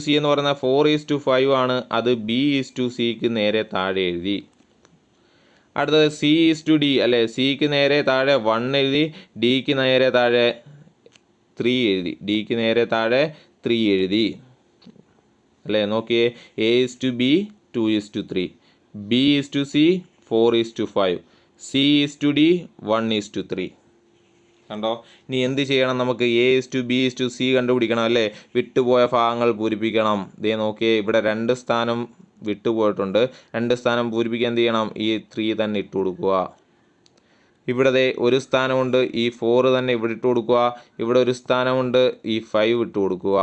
C എന്ന് പറയുന്നത് 4 ഈസ് ടു 5 ആണ്. അത് B ഈസ് ടു Cക്ക് നേരെ താഴെ എഴുതി. അടുത്തത് C ഈസ് ടു D അല്ലേ? Cക്ക് നേരെ താഴെ 1 എഴുതി, Dക്ക് നേരെ താഴെ 3 എഴുതി, Dക്ക് നേരെ താഴെ 3 എഴുതി അല്ലേ? നോക്കിയേ, A is to B 2 is to 3, B is to C 4 is to 5, C is to D 1 is to 3. കണ്ടോ? ഇനി എന്ത് ചെയ്യണം? നമുക്ക് A is to B is to C കണ്ടുപിടിക്കണം അല്ലേ? വിട്ടുപോയ ഭാഗങ്ങൾ പൂരിപ്പിക്കണം. ദേ നോക്കിയേ, ഇവിടെ 2 സ്ഥാനം വിട്ടുപോയിട്ടുണ്ട്. 2 സ്ഥാനം പൂരിപ്പിക്കാൻ എന്ത് ചെയ്യണം? ഈ 3 തന്നെ ഇട്ട് കൊടുക്കുക. ഇവിടെ ഒരു സ്ഥാനമുണ്ട്, ഈ 4 തന്നെ ഇവിടെ ഇട്ട് കൊടുക്കുക. ഇവിടെ ഒരു സ്ഥാനമുണ്ട്, ഈ 5 ഇട്ട് കൊടുക്കുക.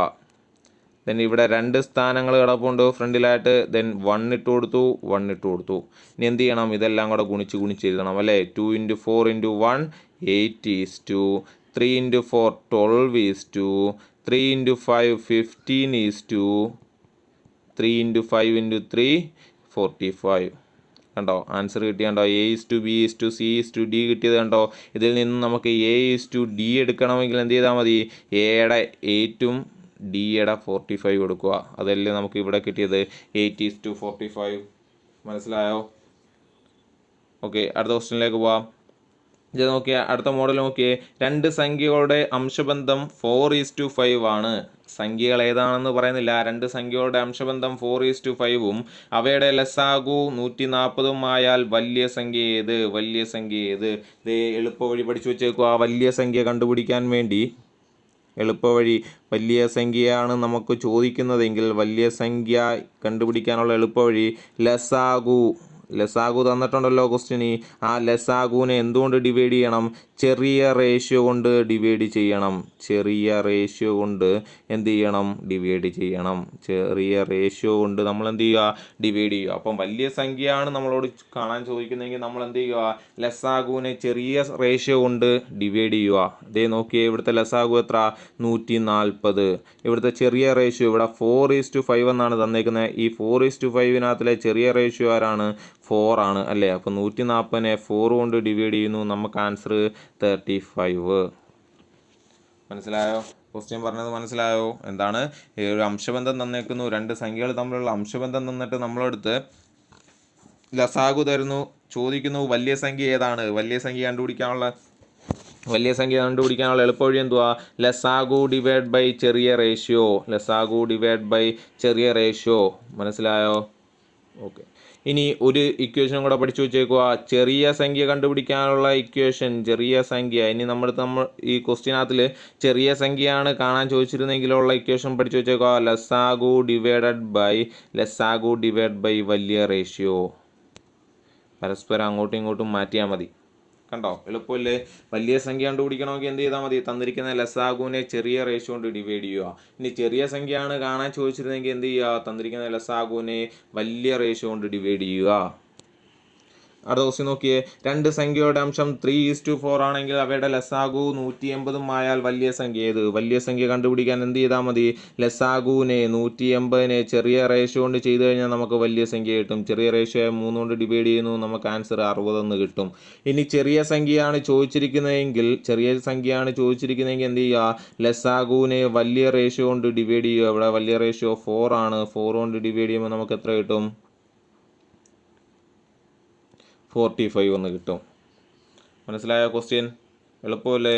ദെൻ ഇവിടെ 2 സ്ഥാനങ്ങൾ കിടപ്പുണ്ട് ഫ്രണ്ടിലായിട്ട്. ദെൻ 1 ഇട്ട് കൊടുത്തു, 1 ഇട്ട് കൊടുത്തു. ഇനി എന്ത് ചെയ്യണം? ഇതെല്ലാം കൂടെ ഗുണിച്ച് എഴുതണം അല്ലേ? 2 into 4 into 1 8 is to 3 into 4 12 is to 3 into 5 15 is to 3 into 5 into 3 45. കണ്ടോ ആൻസർ കിട്ടിയ കണ്ടോ A:B:C:D കിട്ടിയത് കണ്ടോ. ഇതിൽ നിന്നും നമുക്ക് A:D എടുക്കണമെങ്കിൽ എന്ത് ചെയ്താൽ മതി, എയുടെ 8ഉം ഡിയുടെ 45 കൊടുക്കുക. അതല്ലേ നമുക്ക് ഇവിടെ കിട്ടിയത് 8:45. മനസ്സിലായോ? ഓക്കെ, അടുത്ത ക്വസ്റ്റ്യനിലേക്ക് പോവാം. ഇത് നോക്കിയേ, അടുത്ത മോഡൽ നോക്കിയേ. രണ്ട് സംഖ്യകളുടെ അംശബന്ധം 4:5 ആണ്. സംഖ്യകൾ ഏതാണെന്ന് പറയുന്നില്ല. രണ്ട് സംഖ്യകളുടെ അംശബന്ധം 4:5ഉം അവയുടെ ലസാഗു 140ഉം ആയാൽ വലിയ സംഖ്യ ഏത്? ഇത് എളുപ്പ വഴി പഠിച്ചു വെച്ചേക്കുക. വലിയ സംഖ്യ കണ്ടുപിടിക്കാൻ വേണ്ടി എളുപ്പവഴി, വലിയ സംഖ്യയാണ് നമുക്ക് ചോദിക്കുന്നതെങ്കിൽ വലിയ സംഖ്യ കണ്ടുപിടിക്കാനുള്ള എളുപ്പവഴി ലസാഗു തന്നിട്ടുണ്ടല്ലോ ക്വസ്റ്റ്യന്. ആ ലസാഗുവിനെ എന്തുകൊണ്ട് ഡിവൈഡ് ചെയ്യണം? ചെറിയ റേഷ്യോ കൊണ്ട് ഡിവൈഡ് ചെയ്യണം. ചെറിയ റേഷ്യോ കൊണ്ട് നമ്മൾ എന്ത് ചെയ്യുക? ഡിവൈഡ് ചെയ്യുക. അപ്പം വലിയ സംഖ്യയാണ് നമ്മളോട് കാണാൻ ചോദിക്കുന്നതെങ്കിൽ നമ്മൾ എന്ത് ചെയ്യുക? ലസാഗുവിനെ ചെറിയ റേഷ്യോ കൊണ്ട് ഡിവൈഡ് ചെയ്യുക. ഇതേ നോക്കിയേ, ഇവിടുത്തെ ലസാഗു എത്ര? 140. ഇവിടുത്തെ ചെറിയ റേഷ്യോ ഇവിടെ 4:5 എന്നാണ് തന്നേക്കുന്നത്. ഈ 4:5 ചെറിയ റേഷ്യോ ആരാണ്? 4 ആണ് അല്ലേ. അപ്പോൾ 140നെ 4 കൊണ്ട് ഡിവൈഡ് ചെയ്യുന്നു. നമുക്ക് ആൻസർ 35. മനസ്സിലായോ? ക്വസ്റ്റ്യൻ പറഞ്ഞത് മനസ്സിലായോ? എന്താണ് ഒരു അംശബന്ധം തന്നേക്കുന്നു, രണ്ട് സംഖ്യകൾ തമ്മിലുള്ള അംശബന്ധം തന്നിട്ട് നമ്മളെടുത്ത് ലസാഗു തരുന്നു, ചോദിക്കുന്നു വലിയ സംഖ്യ ഏതാണ്? വലിയ സംഖ്യ കണ്ടുപിടിക്കാനുള്ള എളുപ്പവഴി എന്തുവാ? ലസാഗു ഡിവൈഡ് ബൈ ചെറിയ റേഷ്യോ. മനസ്സിലായോ? ഓക്കെ, ഇനി ഒരു ഇക്വേഷൻ കൂടെ പഠിച്ചു വെച്ചേക്കുക. ചെറിയ സംഖ്യ കണ്ടുപിടിക്കാനുള്ള ഇക്വേഷൻ, ഇനി നമ്മൾ ഈ ക്വസ്റ്റ്യനകത്തിൽ ചെറിയ സംഖ്യയാണ് കാണാൻ ചോദിച്ചിരുന്നെങ്കിലുള്ള ഇക്വേഷൻ പഠിച്ചു വെച്ചേക്കുക. ലസാഗു ഡിവൈഡ് ബൈ വലിയ റേഷ്യോ. പരസ്പരം അങ്ങോട്ടും ഇങ്ങോട്ടും മാറ്റിയാൽ മതി. കണ്ടോ, എളുപ്പമല്ലേ? വലിയ സംഖ്യ കണ്ടുപിടിക്കണമെങ്കിൽ എന്ത് ചെയ്താൽ മതി? തന്നിരിക്കുന്ന ലസാഗുവിനെ ചെറിയ റേഷ്യോ കൊണ്ട് ഡിവൈഡ് ചെയ്യുക. ഇനി ചെറിയ സംഖ്യയാണ് കാണാൻ ചോദിച്ചിരുന്നെങ്കിൽ എന്ത് ചെയ്യുക? തന്നിരിക്കുന്ന ലസാഗുവിനെ വലിയ റേഷ്യോ കൊണ്ട് ഡിവൈഡ് ചെയ്യുക. അടുത്ത ക്വസ്റ്റ്യൻ നോക്കിയേ. രണ്ട് സംഖ്യയുടെ അംശം 3:4 ആണെങ്കിൽ അവയുടെ ലസാഗു 180ഉം ആയാൽ വലിയ സംഖ്യ ഏത്? വലിയ സംഖ്യ കണ്ടുപിടിക്കാൻ എന്ത് ചെയ്താൽ മതി? ലസാഗുവിനെ 180നെ ചെറിയ റേഷ്യോ കൊണ്ട് ചെയ്തു കഴിഞ്ഞാൽ നമുക്ക് വലിയ സംഖ്യ കിട്ടും. ചെറിയ റേഷ്യോ 3 കൊണ്ട് ഡിവൈഡ് ചെയ്യുന്നു, നമുക്ക് ആൻസർ 60 എന്ന് കിട്ടും. ഇനി ചെറിയ സംഖ്യയാണ് ചോദിച്ചിരിക്കുന്നതെങ്കിൽ എന്ത് ചെയ്യുക? ലസാഗുവിനെ വലിയ റേഷ്യോ കൊണ്ട് ഡിവൈഡ് ചെയ്യുക. ഇവിടെ വലിയ റേഷ്യോ 4 ആണ്. 4 കൊണ്ട് ഡിവൈഡ് ചെയ്യുമ്പോൾ നമുക്ക് എത്ര കിട്ടും? 45 എന്ന് കിട്ടും. മനസ്സിലായോ ക്വസ്റ്റ്യൻ? എളുപ്പമല്ലേ?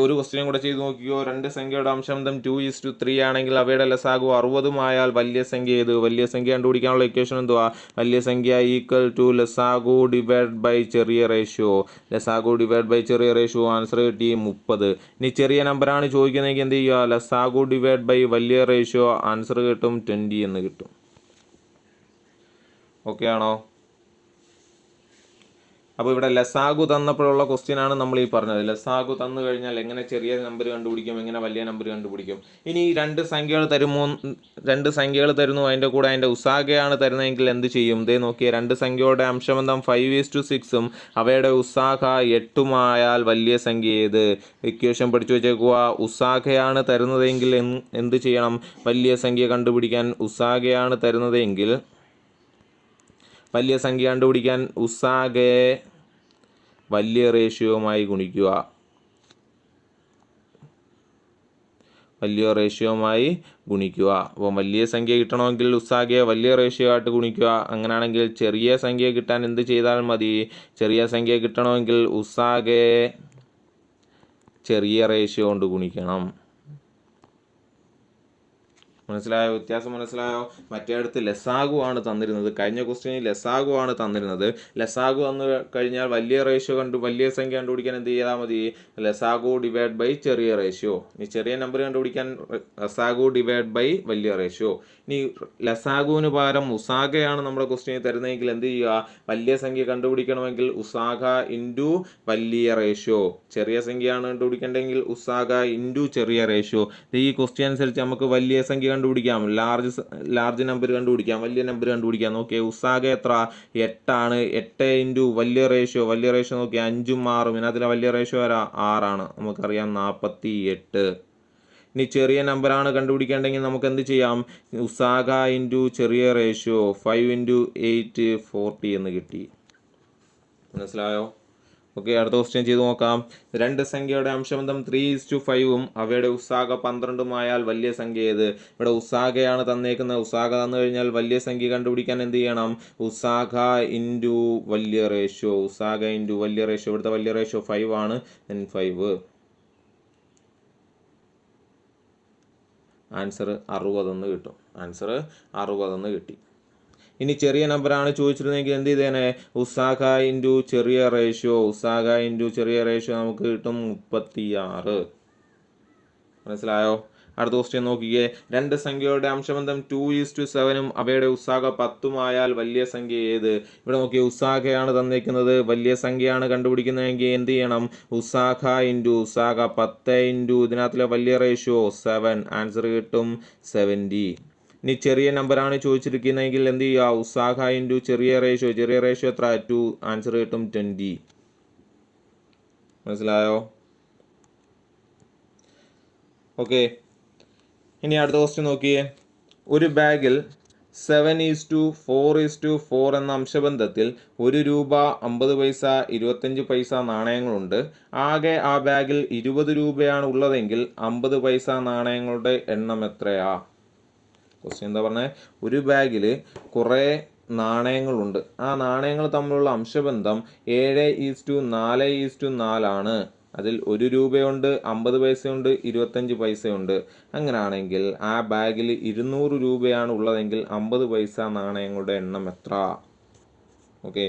ഒരു ക്വസ്റ്റ്യനും കൂടെ ചെയ്ത് നോക്കിയോ. രണ്ട് സംഖ്യയുടെ അംശബന്ധം 2:3 ആണെങ്കിൽ അവയുടെ ലസാഗു 60ഉം ആയാൽ വലിയ സംഖ്യ ഏത്? വലിയ സംഖ്യ കണ്ടുപിടിക്കാനുള്ള ഇക്വേഷൻ എന്തുവാ? വലിയ സംഖ്യ ഈക്വൽ ടു ലസാഗു ഡിവൈഡ് ബൈ ചെറിയ റേഷ്യോ. ആൻസർ കിട്ടി 30. ഇനി ചെറിയ നമ്പറാണ് ചോദിക്കുന്നതെങ്കിൽ എന്ത് ചെയ്യുക? ലസാഗു ഡിവൈഡ് ബൈ വലിയ റേഷ്യോ. ആൻസർ കിട്ടും 20 എന്ന് കിട്ടും. ഓക്കെ ആണോ? അപ്പോൾ ഇവിടെ ലസാഗു തന്നപ്പോഴുള്ള ക്വസ്റ്റ്യൻ ആണ് നമ്മൾ ഈ പറഞ്ഞത്. ലസാഗു തന്നു കഴിഞ്ഞാൽ എങ്ങനെ ചെറിയ നമ്പർ കണ്ടുപിടിക്കും, എങ്ങനെ വലിയ നമ്പർ കണ്ടുപിടിക്കും. ഇനി രണ്ട് സംഖ്യകൾ തരുന്നു, അതിൻ്റെ കൂടെ അതിൻ്റെ ഉസാഗയാണ് തരുന്നതെങ്കിൽ എന്ത് ചെയ്യും? ഇതേ നോക്കിയേ, രണ്ട് സംഖ്യയുടെ അംശബന്ധം 5:6ഉം അവയുടെ ഉസാഗ 8ഉം ആയാൽ വലിയ സംഖ്യ ഏത്? ഇക്വേഷൻ പഠിച്ചു വെച്ചേക്കുക. ഉസാഗയാണ് തരുന്നതെങ്കിൽ എന്ത് ചെയ്യണം? വലിയ സംഖ്യ കണ്ടുപിടിക്കാൻ ഉസാഗയാണ് തരുന്നതെങ്കിൽ ഉസാഗയെ വലിയ റേഷ്യോയുമായി ഗുണിക്കുക. അപ്പം വലിയ സംഖ്യ കിട്ടണമെങ്കിൽ ഉസാഗയെ വലിയ റേഷ്യോ ആയിട്ട് ഗുണിക്കുക. അങ്ങനെയാണെങ്കിൽ ചെറിയ സംഖ്യ കിട്ടാൻ എന്ത് ചെയ്താൽ മതി? ചെറിയ സംഖ്യ കിട്ടണമെങ്കിൽ ഉസാഗയെ ചെറിയ റേഷ്യോ കൊണ്ട് ഗുണിക്കണം. മനസ്സിലായോ? വ്യത്യാസം മനസ്സിലായോ? മറ്റേ അടുത്ത് ലസാഗു ആണ് തന്നിരുന്നത്. കഴിഞ്ഞ ക്വസ്റ്റ്യനിൽ ലസാഗു ആണ് തന്നിരുന്നത്. ലസാഗു തന്നു കഴിഞ്ഞാൽ വലിയ സംഖ്യ കണ്ടുപിടിക്കാൻ എന്ത് ചെയ്താൽ മതി? ലസാഗു ഡിവൈഡ് ബൈ ചെറിയ റേഷ്യോ. ഇനി ചെറിയ നമ്പർ കണ്ടുപിടിക്കാൻ ലസാഗു ഡിവൈഡ് ബൈ വലിയ റേഷ്യോ. ഇനി ലസാഗുവിന് പകരം ഉസാഗയാണ് നമ്മുടെ ക്വസ്റ്റ്യനിൽ തരുന്നതെങ്കിൽ എന്ത് ചെയ്യുക? വലിയ സംഖ്യ കണ്ടുപിടിക്കണമെങ്കിൽ ഉസാഗ ഇൻറ്റു വലിയ റേഷ്യോ. ചെറിയ സംഖ്യയാണ് കണ്ടുപിടിക്കേണ്ടതെങ്കിൽ ഉസാഗ ഇൻറ്റു ചെറിയ റേഷ്യോ. ഈ ക്വസ്റ്റ്യൻ അനുസരിച്ച് നമുക്ക് വലിയ സംഖ്യ കണ്ടുപിടിക്കാം, ലാർജ് നമ്പർ കണ്ടുപിടിക്കാം, വലിയ നമ്പർ കണ്ടുപിടിക്കാം. നോക്കിയേ, ഉസാഗ എത്ര? 8 ആണ്. 8 ഇൻറ്റു വലിയ റേഷ്യോ നോക്കിയാൽ 5ഉം 6ഉം. ഇതിനകത്തിലെ വലിയ റേഷ്യോ 6 ആണ്. നമുക്കറിയാം 48. ഇനി ചെറിയ നമ്പറാണ് കണ്ടുപിടിക്കേണ്ടെങ്കിൽ നമുക്ക് എന്ത് ചെയ്യാം? ഉസാഗ ഇൻറ്റു ചെറിയ റേഷ്യോ 5 × 8 40 എന്ന് കിട്ടി. മനസ്സിലായോ? ഓക്കെ, അടുത്ത ക്വസ്റ്റ്യൻ ചെയ്ത് നോക്കാം. രണ്ട് സംഖ്യയുടെ അംശബന്ധം 3:5 അവയുടെ ഉസാഗ 12 വലിയ സംഖ്യ ഏത്? ഇവിടെ ഉസാഗയാണ് തന്നേക്കുന്നത്. ഉസാഗ തന്നു കഴിഞ്ഞാൽ വലിയ സംഖ്യ കണ്ടുപിടിക്കാൻ എന്ത് ചെയ്യണം? ഉസാഗ ഇൻറ്റു വലിയ റേഷ്യോ. ഉസാഗ ഇൻറ്റു വലിയ റേഷ്യോ. ഇവിടുത്തെ വലിയ റേഷ്യോ 5 ആണ്. 5. ആൻസർ 60 കിട്ടും. ആൻസർ 60 കിട്ടി. ഇനി ചെറിയ നമ്പറാണ് ചോദിച്ചിരുന്നെങ്കിൽ എന്ത് ചെയ്തേനെ? ഉസാഗ ഇൻറ്റു ചെറിയ റേഷ്യോ. ഉസാഗ ഇൻറ്റു ചെറിയ റേഷ്യോ നമുക്ക് കിട്ടും 36. മനസ്സിലായോ? അടുത്ത ക്വസ്റ്റ്യൻ നോക്കിയേ. രണ്ട് സംഖ്യയുടെ അംശബന്ധം 2:7 അവയുടെ ഉസാഗ 10 വലിയ സംഖ്യ ഏത്? ഇവിടെ നോക്കിയേ, ഉസാഗയാണ് തന്നിരിക്കുന്നത്. വലിയ സംഖ്യയാണ് കണ്ടുപിടിക്കുന്നതെങ്കിൽ എന്ത് ചെയ്യണം? ഉസാഗ ഇൻറ്റു ഉസാഗ 10 ഇൻറ്റു ഇതിനകത്തിലെ വലിയ റേഷ്യോ 7. ആൻസർ കിട്ടും 70. ഇനി ചെറിയ നമ്പറാണ് ചോദിച്ചിരിക്കുന്നതെങ്കിൽ എന്ത് ചെയ്യുക? ഉസാഗ ഇൻറ്റു ചെറിയ റേഷ്യോ. ചെറിയ റേഷ്യോ എത്ര? 2. ആൻസർ കിട്ടും 20. മനസ്സിലായോ? ഓക്കെ, ഇനി അടുത്ത ക്വസ്റ്റ്യൻ നോക്കിയേ. ഒരു ബാഗിൽ 7:4:4 എന്ന അംശബന്ധത്തിൽ 1 രൂപ 50 പൈസ 25 പൈസ നാണയങ്ങളുണ്ട്. ആകെ ആ ബാഗിൽ 20 രൂപയാണ് ഉള്ളതെങ്കിൽ 50 പൈസ നാണയങ്ങളുടെ എണ്ണം എത്രയാ? ക്വസ്റ്റ്യൻ എന്താ പറഞ്ഞത്? ഒരു ബാഗിൽ കുറേ നാണയങ്ങളുണ്ട്. ആ നാണയങ്ങൾ തമ്മിലുള്ള അംശബന്ധം 7:4:4 ആണ്. അതിൽ 1 രൂപയുണ്ട്, 50 പൈസയുണ്ട്, 25 പൈസയുണ്ട്. അങ്ങനെയാണെങ്കിൽ ആ ബാഗിൽ 200 രൂപയാണ് ഉള്ളതെങ്കിൽ 50 പൈസ നാണയങ്ങളുടെ എണ്ണം എത്ര? ഓക്കെ,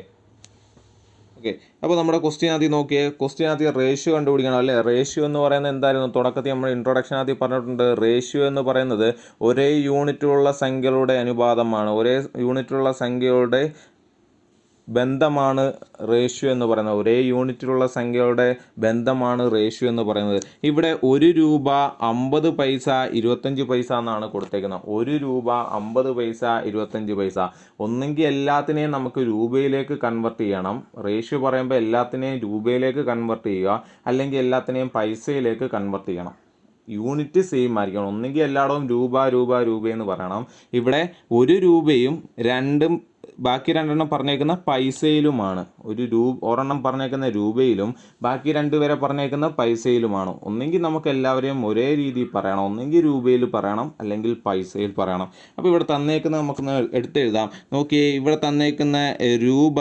അപ്പോൾ നമ്മുടെ ക്വസ്റ്റ്യൻ ആദ്യം നോക്കിയേ. ക്വസ്റ്റ്യൻ ആദ്യം റേഷ്യോ കണ്ടുപിടിക്കണം അല്ലേ? റേഷ്യോ എന്ന് പറയുന്നത് എന്തായിരുന്നു? തുടക്കത്തിൽ നമ്മൾ ഇൻട്രൊഡക്ഷൻ ആദ്യം പറഞ്ഞിട്ടുണ്ട്. റേഷ്യോ എന്ന് പറയുന്നത് ഒരേ യൂണിറ്റുള്ള സംഖ്യകളുടെ അനുപാതമാണ്. ഒരേ യൂണിറ്റുള്ള സംഖ്യകളുടെ ബന്ധമാണ് റേഷ്യോ എന്ന് പറയുന്നത്. ഒരേ യൂണിറ്റിലുള്ള സംഖ്യകളുടെ ബന്ധമാണ് റേഷ്യോ എന്ന് പറയുന്നത്. ഇവിടെ 1 രൂപ 50 പൈസ 25 പൈസ എന്നാണ് കൊടുത്തേക്കുന്നത്. 1 രൂപ 50 പൈസ 25 പൈസ. ഒന്നെങ്കിൽ എല്ലാത്തിനെയും നമുക്ക് രൂപയിലേക്ക് കൺവെർട്ട് ചെയ്യണം. റേഷ്യോ പറയുമ്പോൾ എല്ലാത്തിനെയും രൂപയിലേക്ക് കൺവെർട്ട് ചെയ്യുക, അല്ലെങ്കിൽ എല്ലാത്തിനെയും പൈസയിലേക്ക് കൺവെർട്ട് ചെയ്യണം. യൂണിറ്റ് സെയിം ആയിരിക്കണം. ഒന്നെങ്കിൽ എല്ലായിടവും രൂപയെന്ന് പറയണം. ഇവിടെ 1 രൂപയും ബാക്കി 2 പറഞ്ഞേക്കുന്ന പൈസയിലുമാണ്. ഒരെണ്ണം പറഞ്ഞേക്കുന്ന രൂപയിലും ബാക്കി 2 വരെ പറഞ്ഞേക്കുന്ന പൈസയിലുമാണ്. ഒന്നെങ്കിൽ നമുക്ക് എല്ലാവരെയും ഒരേ രീതിയിൽ പറയണം. ഒന്നെങ്കിൽ രൂപയിൽ പറയണം, അല്ലെങ്കിൽ പൈസയിൽ പറയണം. അപ്പോൾ ഇവിടെ തന്നേക്കുന്ന നമുക്കൊന്ന് എടുത്തെഴുതാം. നോക്കിയേ, ഇവിടെ തന്നേക്കുന്ന രൂപ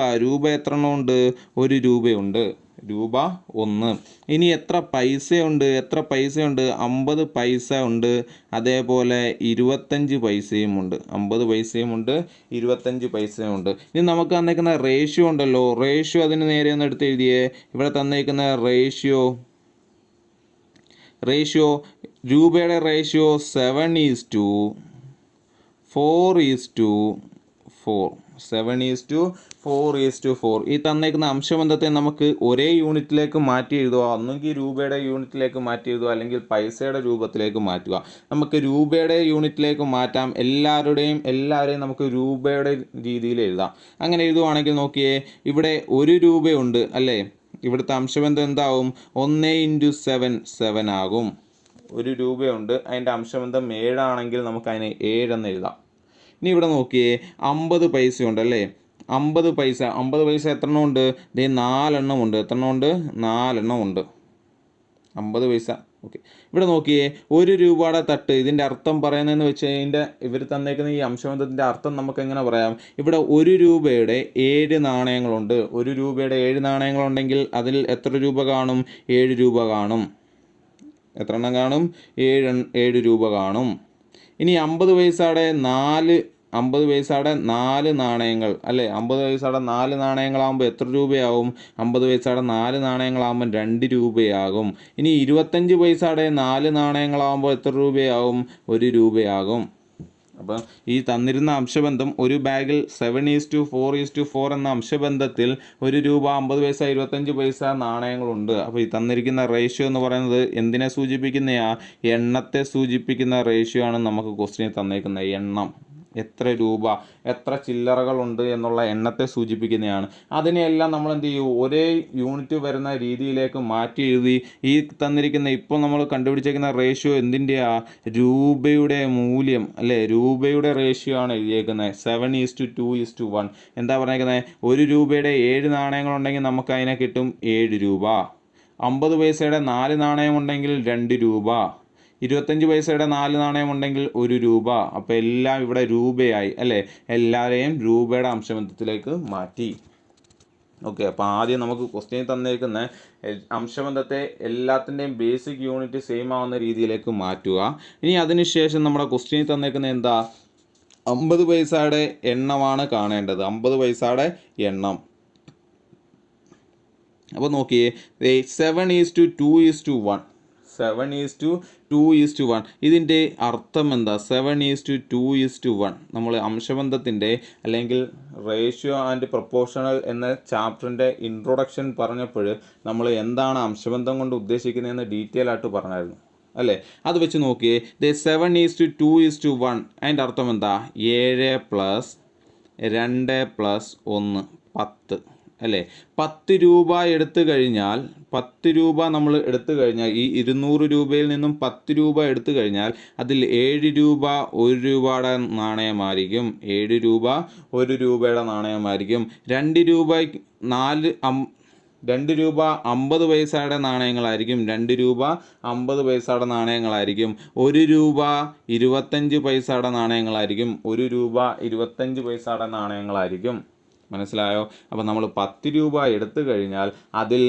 എത്ര എണ്ണം ഉണ്ട്? 1 രൂപയുണ്ട്. രൂപ 1. ഇനി എത്ര പൈസയുണ്ട്? 50 പൈസ ഉണ്ട്. അതേപോലെ 25 പൈസയും ഉണ്ട്. 50 പൈസയും ഉണ്ട്, 25 പൈസയും ഉണ്ട്. ഇനി നമുക്ക് തന്നേക്കുന്ന റേഷ്യോ ഉണ്ടല്ലോ, റേഷ്യോ അതിന് നേരെ ഒന്ന് എടുത്ത് എഴുതിയേ. ഇവിടെ തന്നേക്കുന്ന റേഷ്യോ രൂപയുടെ റേഷ്യോ 7:4:4. 7:4:4. ഈ തന്നേക്കുന്ന അംശബന്ധത്തെ നമുക്ക് ഒരേ യൂണിറ്റിലേക്ക് മാറ്റി എഴുതുക. ഒന്നുകിൽ രൂപയുടെ യൂണിറ്റിലേക്ക് മാറ്റി എഴുതുക, അല്ലെങ്കിൽ പൈസയുടെ രൂപത്തിലേക്ക് മാറ്റുക. നമുക്ക് രൂപയുടെ യൂണിറ്റിലേക്ക് മാറ്റാം. എല്ലാവരെയും നമുക്ക് രൂപയുടെ രീതിയിൽ എഴുതാം. അങ്ങനെ എഴുതുവാണെങ്കിൽ നോക്കിയേ, ഇവിടെ 1 രൂപയുണ്ട് അല്ലേ? ഇവിടുത്തെ അംശബന്ധം എന്താവും? 1:7 ആകും. 1 രൂപയുണ്ട്, അതിൻ്റെ അംശബന്ധം 7 ആണെങ്കിൽ നമുക്ക് അതിനെ 7 എന്ന് എഴുതാം. ഇനി ഇവിടെ നോക്കിയേ, 50 പൈസയുണ്ട് അല്ലേ? 50 പൈസ എത്ര എണ്ണം ഉണ്ട്? 4 എണ്ണം ഉണ്ട്. എത്ര എണ്ണം ഉണ്ട്? 4 എണ്ണം ഉണ്ട്. 50 പൈസ. ഓക്കെ, ഇവിടെ നോക്കിയേ, 1 രൂപയുടെ തട്ട്. ഇതിൻ്റെ അർത്ഥം പറയുന്നതെന്ന് വെച്ച് കഴിഞ്ഞാൽ ഇവർ തന്നേക്കുന്ന ഈ അംശബന്ധത്തിൻ്റെ അർത്ഥം നമുക്ക് എങ്ങനെ പറയാം? ഇവിടെ 1 രൂപയുടെ 7 നാണയങ്ങളുണ്ട്. 1 രൂപയുടെ 7 നാണയങ്ങളുണ്ടെങ്കിൽ അതിൽ എത്ര രൂപ കാണും? 7 രൂപ കാണും. എത്ര എണ്ണം കാണും? 7 രൂപ കാണും. ഇനി 50 പൈസയുടെ 4 നാണയങ്ങൾ അല്ലേ? 50 പൈസയുടെ 4 നാണയങ്ങളാകുമ്പോൾ എത്ര രൂപയാവും? 50 പൈസയുടെ 4 നാണയങ്ങളാകുമ്പോൾ 2 രൂപയാകും. ഇനി 25 പൈസയുടെ 4 നാണയങ്ങളാകുമ്പോൾ എത്ര രൂപയാവും? 1 രൂപയാകും. അപ്പം ഈ തന്നിരുന്ന അംശബന്ധം ഒരു ബാഗിൽ 7:4:4 എന്ന അംശബന്ധത്തിൽ 1 രൂപ 50 പൈസ 25 പൈസ നാണയങ്ങളുണ്ട്. അപ്പോൾ ഈ തന്നിരിക്കുന്ന റേഷ്യോ എന്ന് പറയുന്നത് എന്തിനെ സൂചിപ്പിക്കുന്നതാ? എണ്ണത്തെ സൂചിപ്പിക്കുന്ന റേഷ്യോ ആണ് നമുക്ക് ക്വസ്റ്റ്യൻ തന്നേക്കുന്ന എണ്ണം. എത്ര രൂപ, എത്ര ചില്ലറകളുണ്ട് എന്നുള്ള എണ്ണത്തെ സൂചിപ്പിക്കുന്നതാണ്. അതിനെയെല്ലാം നമ്മൾ എന്ത് ചെയ്യും, ഒരേ യൂണിറ്റ് വരുന്ന രീതിയിലേക്ക് മാറ്റി എഴുതി ഈ തന്നിരിക്കുന്ന ഇപ്പോൾ നമ്മൾ കണ്ടുപിടിച്ചേക്കുന്ന റേഷ്യോ എന്തിൻ്റെയാ, രൂപയുടെ മൂല്യം അല്ലേ, രൂപയുടെ റേഷ്യോ ആണ് എഴുതിയേക്കുന്നത്. 7:2:1. എന്താ പറഞ്ഞേക്കുന്നത്, 1 രൂപയുടെ 7 നാണയങ്ങളുണ്ടെങ്കിൽ നമുക്ക് അതിനെ കിട്ടും 7 രൂപ. 50 പൈസയുടെ 4 നാണയമുണ്ടെങ്കിൽ 2 രൂപ. 25 പൈസയുടെ 4 നാണയമുണ്ടെങ്കിൽ 1 രൂപ. അപ്പോൾ എല്ലാം ഇവിടെ രൂപയായി അല്ലേ, എല്ലാവരെയും രൂപയുടെ അംശബന്ധത്തിലേക്ക് മാറ്റി. ഓക്കെ, അപ്പോൾ ആദ്യം നമുക്ക് ക്വസ്റ്റ്യൻ തന്നിരിക്കുന്ന അംശബന്ധത്തെ എല്ലാത്തിൻ്റെയും ബേസിക് യൂണിറ്റ് സെയിം ആവുന്ന രീതിയിലേക്ക് മാറ്റുക. ഇനി അതിനുശേഷം നമ്മുടെ ക്വസ്റ്റ്യൻ തന്നിരിക്കുന്നത് എന്താ, 50 പൈസയുടെ എണ്ണമാണ് കാണേണ്ടത്. 50 പൈസയുടെ എണ്ണം. അപ്പോൾ നോക്കിയേ, 7:2:1. 7:2:1. ഇതിൻ്റെ അർത്ഥം എന്താ, 7:2:1. നമ്മൾ അംശബന്ധത്തിൻ്റെ അല്ലെങ്കിൽ റേഷ്യോ ആൻഡ് പ്രൊപ്പോർഷണൽ എന്ന ചാപ്റ്ററിൻ്റെ ഇൻട്രൊഡക്ഷൻ പറഞ്ഞപ്പോൾ നമ്മൾ എന്താണ് അംശബന്ധം കൊണ്ട് ഉദ്ദേശിക്കുന്നതെന്ന് ഡീറ്റെയിൽ ആയിട്ട് പറഞ്ഞായിരുന്നു അല്ലേ. അത് വെച്ച് നോക്കിയേ, 7:2:1. അതിൻ്റെ അർത്ഥം എന്താ, 7 + 2 + 1 10 അല്ലേ. 10 രൂപ എടുത്തു കഴിഞ്ഞാൽ, 10 രൂപ നമ്മൾ എടുത്തു കഴിഞ്ഞാൽ, ഈ 200 രൂപയിൽ നിന്നും 10 രൂപ എടുത്തു കഴിഞ്ഞാൽ അതിൽ 7 രൂപ 1 രൂപയുടെ നാണയമായിരിക്കും. 7 രൂപ 1 രൂപയുടെ നാണയമായിരിക്കും. 2 രൂപ 50 പൈസയുടെ നാണയങ്ങളായിരിക്കും. 2 രൂപ 50 പൈസയുടെ നാണയങ്ങളായിരിക്കും. 1 രൂപ 25 പൈസയുടെ നാണയങ്ങളായിരിക്കും. 1 രൂപ 25 പൈസയുടെ നാണയങ്ങളായിരിക്കും. മനസ്സിലായോ? അപ്പോൾ നമ്മൾ 10 രൂപ എടുത്തു കഴിഞ്ഞാൽ അതിൽ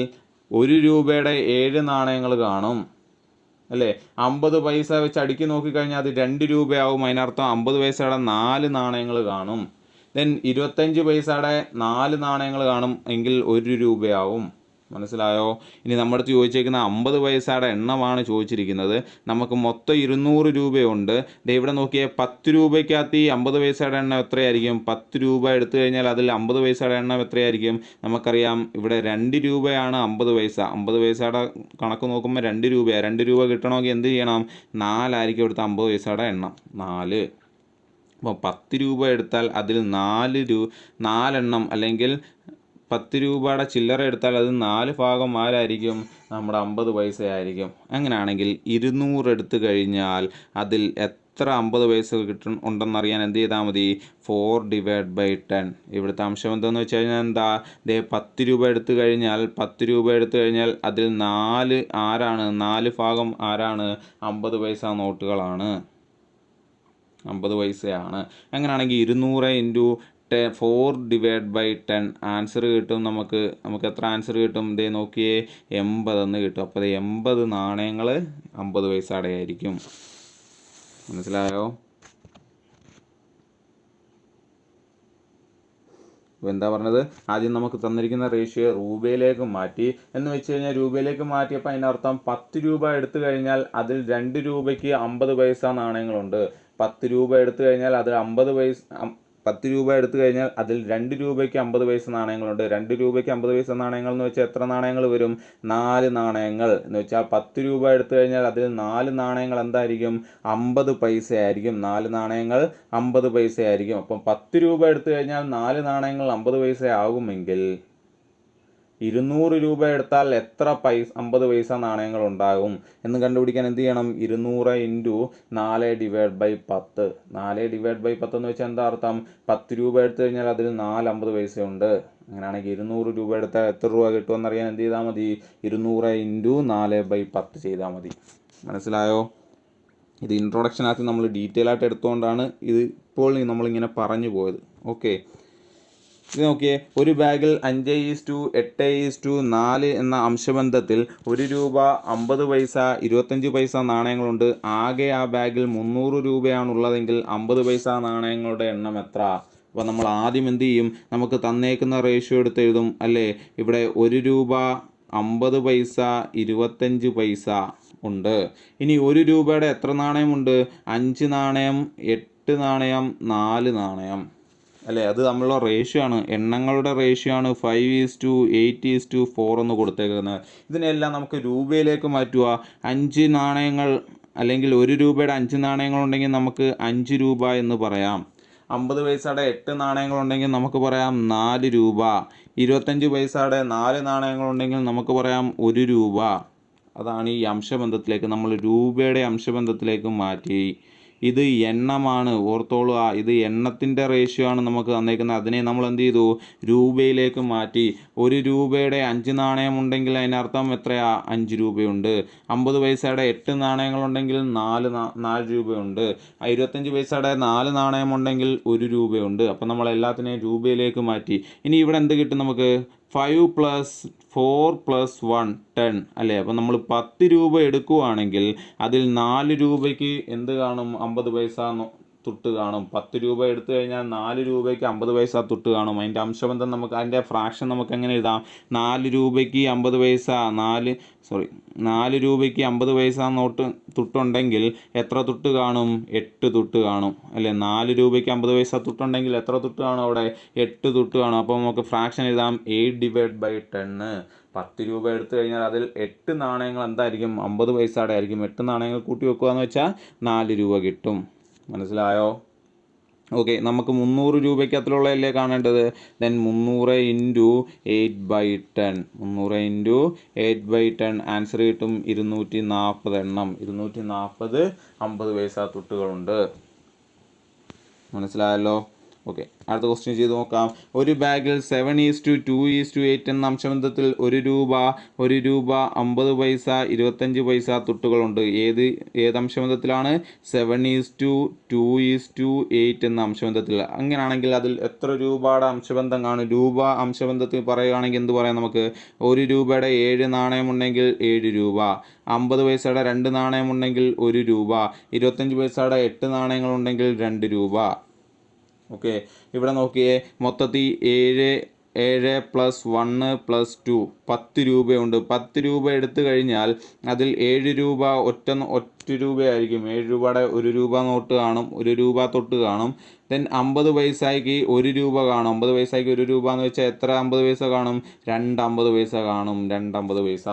1 രൂപയുടെ 7 നാണയങ്ങൾ കാണും അല്ലേ. 50 പൈസ വെച്ച് അടുക്കി നോക്കിക്കഴിഞ്ഞാൽ അത് 2 രൂപയാവും. അതിനർത്ഥം 50 പൈസയുടെ 4 നാണയങ്ങൾ കാണും. ദെൻ 25 പൈസയുടെ 4 നാണയങ്ങൾ കാണും എങ്കിൽ 1 രൂപയാവും. മനസ്സിലായോ? ഇനി നമ്മുടെ അടുത്ത് ചോദിച്ചേക്കുന്ന 50 പൈസയുടെ എണ്ണമാണ് ചോദിച്ചിരിക്കുന്നത്. നമുക്ക് മൊത്തം 200 രൂപയുണ്ട്. ഇവിടെ നോക്കിയേ, 10 രൂപയ്ക്കകത്ത് ഈ 50 പൈസയുടെ എണ്ണം എത്രയായിരിക്കും? 10 രൂപ എടുത്തു കഴിഞ്ഞാൽ അതിൽ 50 പൈസയുടെ എണ്ണം എത്രയായിരിക്കും? നമുക്കറിയാം ഇവിടെ 2 രൂപയാണ് 50 പൈസ. 50 പൈസയുടെ കണക്ക് നോക്കുമ്പോൾ 2 രൂപയാണ്. 2 രൂപ കിട്ടണമെങ്കിൽ എന്ത് ചെയ്യണം? 4 ആയിരിക്കും ഇവിടുത്തെ 50 പൈസയുടെ എണ്ണം, 4. അപ്പോൾ 10 രൂപ എടുത്താൽ അതിൽ 4 എണ്ണം അല്ലെങ്കിൽ 10 രൂപയുടെ ചില്ലറ എടുത്താൽ അത് 4 ഭാഗം ആരായിരിക്കും? നമ്മുടെ 50 പൈസയായിരിക്കും. അങ്ങനെയാണെങ്കിൽ 200 എടുത്തു കഴിഞ്ഞാൽ അതിൽ എത്ര 50 പൈസ ഉണ്ടെന്നറിയാൻ എന്ത് ചെയ്താൽ മതി? 4/10. ഇവിടുത്തെ അംശബന്ധം എന്ന് വെച്ച് കഴിഞ്ഞാൽ എന്താ, 10 രൂപ എടുത്തു കഴിഞ്ഞാൽ അതിൽ 4 ആരാണ്? 4 ഭാഗം ആരാണ്? 50 പൈസ നോട്ടുകളാണ്, 50 പൈസയാണ്. അങ്ങനെയാണെങ്കിൽ 200 × 4/10 ആൻസർ കിട്ടും. നമുക്ക് എത്ര ആൻസർ കിട്ടും? നോക്കിയേ, 80 എന്ന് കിട്ടും. അപ്പോൾ 80 നാണയങ്ങൾ 50 പൈസയുടെ ആയിരിക്കും. മനസ്സിലായോ? അപ്പോൾ എന്താ പറഞ്ഞത്, ആദ്യം നമുക്ക് തന്നിരിക്കുന്ന റേഷ്യോ രൂപയിലേക്ക് മാറ്റി എന്ന് വെച്ച് കഴിഞ്ഞാൽ, രൂപയിലേക്ക് മാറ്റിയപ്പോൾ അതിനർത്ഥം 10 രൂപ എടുത്തു കഴിഞ്ഞാൽ അതിൽ 2 രൂപയ്ക്ക് 50 പൈസ നാണയങ്ങളുണ്ട്. 10 രൂപ എടുത്തു കഴിഞ്ഞാൽ അതിൽ 50 പൈസ 10 രൂപ എടുത്തു കഴിഞ്ഞാൽ അതിൽ 2 രൂപയ്ക്ക് 50 പൈസ നാണയങ്ങളുണ്ട്. 2 രൂപയ്ക്ക് 50 പൈസ നാണയങ്ങൾ എന്ന് വെച്ചാൽ എത്ര നാണയങ്ങൾ വരും? 4 നാണയങ്ങൾ എന്ന് വെച്ചാൽ 10 രൂപ എടുത്തു കഴിഞ്ഞാൽ അതിൽ 4 നാണയങ്ങൾ എന്തായിരിക്കും? 50 പൈസയായിരിക്കും. 4 നാണയങ്ങൾ 50 പൈസയായിരിക്കും. അപ്പം 10 രൂപ എടുത്തു കഴിഞ്ഞാൽ 4 നാണയങ്ങൾ 50 പൈസ ആകുമെങ്കിൽ 200 രൂപ എടുത്താൽ എത്ര 50 പൈസ നാണയങ്ങൾ ഉണ്ടാകും എന്ന് കണ്ടുപിടിക്കാൻ എന്ത് ചെയ്യണം? 200 × 4/10. 4/10 എന്ന് വെച്ചാൽ എന്താ അർത്ഥം? 10 രൂപ എടുത്തു കഴിഞ്ഞാൽ അതിൽ 4 50 പൈസയുണ്ട്. അങ്ങനെയാണെങ്കിൽ 200 രൂപ എടുത്താൽ എത്ര രൂപ കിട്ടുമെന്നറിയാൻ എന്ത് ചെയ്താൽ മതി? 200 × 4/10 ചെയ്താൽ മതി. മനസ്സിലായോ? ഇത് ഇൻട്രൊഡക്ഷനകത്ത് നമ്മൾ ഡീറ്റെയിൽ ആയിട്ട് എടുത്തുകൊണ്ടാണ് ഇത് ഇപ്പോൾ നമ്മളിങ്ങനെ പറഞ്ഞു പോയത്. ഓക്കെ, ഇത് നോക്കിയേ, ഒരു ബാഗിൽ 5:8:4 എന്ന അംശബന്ധത്തിൽ 1 രൂപ 50 പൈസ 25 പൈസ നാണയങ്ങളുണ്ട്. ആകെ ആ ബാഗിൽ 300 രൂപയാണുള്ളതെങ്കിൽ 50 പൈസ നാണയങ്ങളുടെ എണ്ണം എത്ര? അപ്പോൾ നമ്മൾ ആദ്യം എന്ത് ചെയ്യും? നമുക്ക് തന്നേക്കുന്ന റേഷ്യോ എടുത്ത് എഴുതും അല്ലേ. ഇവിടെ 1 രൂപ 50 പൈസ 25 പൈസ ഉണ്ട്. ഇനി 1 രൂപയുടെ എത്ര നാണയമുണ്ട്? 5 നാണയം, 8 നാണയം, 4 നാണയം അല്ലേ. അത് നമ്മളുടെ റേഷ്യോ ആണ്, എണ്ണങ്ങളുടെ റേഷ്യോ ആണ്. 5:8:4 എന്ന് കൊടുത്തേക്കുന്നത്. ഇതിനെല്ലാം നമുക്ക് രൂപയിലേക്ക് മാറ്റുക. 5 നാണയങ്ങൾ അല്ലെങ്കിൽ 1 രൂപയുടെ 5 നാണയങ്ങളുണ്ടെങ്കിൽ നമുക്ക് 5 രൂപ എന്ന് പറയാം. 50 പൈസയുടെ 8 നാണയങ്ങളുണ്ടെങ്കിൽ നമുക്ക് പറയാം 4 രൂപ. 25 പൈസയുടെ 4 നാണയങ്ങളുണ്ടെങ്കിൽ നമുക്ക് പറയാം 1 രൂപ. അതാണ് ഈ അംശബന്ധത്തിലേക്ക് നമ്മൾ രൂപയുടെ അംശബന്ധത്തിലേക്ക് മാറ്റി. ഇത് എണ്ണമാണ്, ഓർത്തോളുക. ഇത് എണ്ണത്തിൻ്റെ റേഷ്യോ ആണ് നമുക്ക് തന്നേക്കുന്നത്. അതിനെ നമ്മൾ എന്ത് ചെയ്തു? രൂപയിലേക്ക് മാറ്റി. 1 രൂപയുടെ 5 നാണയമുണ്ടെങ്കിൽ അതിനർത്ഥം എത്രയാ? 5 രൂപയുണ്ട്. 50 പൈസയുടെ 8 നാണയങ്ങളുണ്ടെങ്കിൽ 4 രൂപയുണ്ട്. 25 പൈസയുടെ 4 നാണയമുണ്ടെങ്കിൽ 1 രൂപയുണ്ട്. അപ്പം നമ്മൾ എല്ലാത്തിനെയും രൂപയിലേക്ക് മാറ്റി. ഇനി ഇവിടെ എന്ത് കിട്ടും നമുക്ക്? 5 + 4 + 1 10 അല്ലേ? അപ്പം നമ്മൾ 10 രൂപ എടുക്കുകയാണെങ്കിൽ അതിൽ 4 രൂപയ്ക്ക് എന്ത് കാണും? 50 പൈസ തുട്ട് കാണും. 10 രൂപ എടുത്തു കഴിഞ്ഞാൽ 4 രൂപയ്ക്ക് 50 പൈസ തുട്ട് കാണും. അതിൻ്റെ അംശബന്ധം നമുക്ക്, അതിൻ്റെ ഫ്രാക്ഷൻ നമുക്ക് എങ്ങനെ എഴുതാം? 4 രൂപയ്ക്ക് 50 പൈസ 4 രൂപയ്ക്ക് 50 പൈസ തുട്ടുണ്ടെങ്കിൽ എത്ര തുട്ട് കാണും? 8 തുട്ട് കാണും അല്ലേ? 4 രൂപയ്ക്ക് 50 പൈസ തുട്ടുണ്ടെങ്കിൽ എത്ര തുട്ട് കാണും അവിടെ? 8 തുട്ട് കാണും. അപ്പോൾ നമുക്ക് ഫ്രാക്ഷൻ എഴുതാം 8/10. 10 രൂപ എടുത്തു കഴിഞ്ഞാൽ അതിൽ 8 നാണയങ്ങൾ എന്തായിരിക്കും? 50 പൈസയുടെ ആയിരിക്കും. 8 നാണയങ്ങൾ കൂട്ടി വെക്കുക എന്ന് വെച്ചാൽ 4 രൂപ കിട്ടും. മനസ്സിലായോ? ഓക്കെ, നമുക്ക് 300 രൂപയ്ക്ക് അതിലുള്ളതല്ലേ കാണേണ്ടത്? ദെൻ 300 × 8/10. 300 × 8/10 ആൻസർ കിട്ടും 240 എണ്ണം. 240 50 പൈസ തുട്ടുകളുണ്ട്. മനസ്സിലായല്ലോ? ഓക്കെ, അടുത്ത ക്വസ്റ്റ്യൻ ചെയ്ത് നോക്കാം. ഒരു ബാഗിൽ 7:2:8 എന്ന അംശബന്ധത്തിൽ 1 രൂപ 50 പൈസ 25 പൈസ തുട്ടുകളുണ്ട്. ഏത് അംശബന്ധത്തിലാണ്? 7:2:8 എന്ന അംശബന്ധത്തിൽ. അങ്ങനെയാണെങ്കിൽ അതിൽ എത്ര രൂപയുടെ അംശബന്ധം കാണും? രൂപ അംശബന്ധത്തിൽ പറയുകയാണെങ്കിൽ എന്ത് പറയാം നമുക്ക്? 1 രൂപയുടെ 7 നാണയമുണ്ടെങ്കിൽ 7 രൂപ. 50 പൈസയുടെ 2 നാണയമുണ്ടെങ്കിൽ 1 രൂപ. 25 പൈസയുടെ 8 നാണയങ്ങളുണ്ടെങ്കിൽ 2 രൂപ. ഓക്കെ, ഇവിടെ നോക്കിയേ, മൊത്തത്തിൽ 7 + 1 + 2 10 രൂപയുണ്ട്. 10 രൂപ എടുത്തു കഴിഞ്ഞാൽ അതിൽ 7 രൂപ ഒറ്റ രൂപയായിരിക്കും. 7 രൂപയുടെ 1 രൂപ നോട്ട് കാണും, 1 രൂപ തൊട്ട് കാണും. ദെൻ 50 പൈസയ്ക്ക് 1 രൂപ കാണും. 50 പൈസയ്ക്ക് 1 രൂപ എന്ന് വെച്ചാൽ എത്ര 50 പൈസ കാണും? 2 50 പൈസ കാണും. 2 50 പൈസ.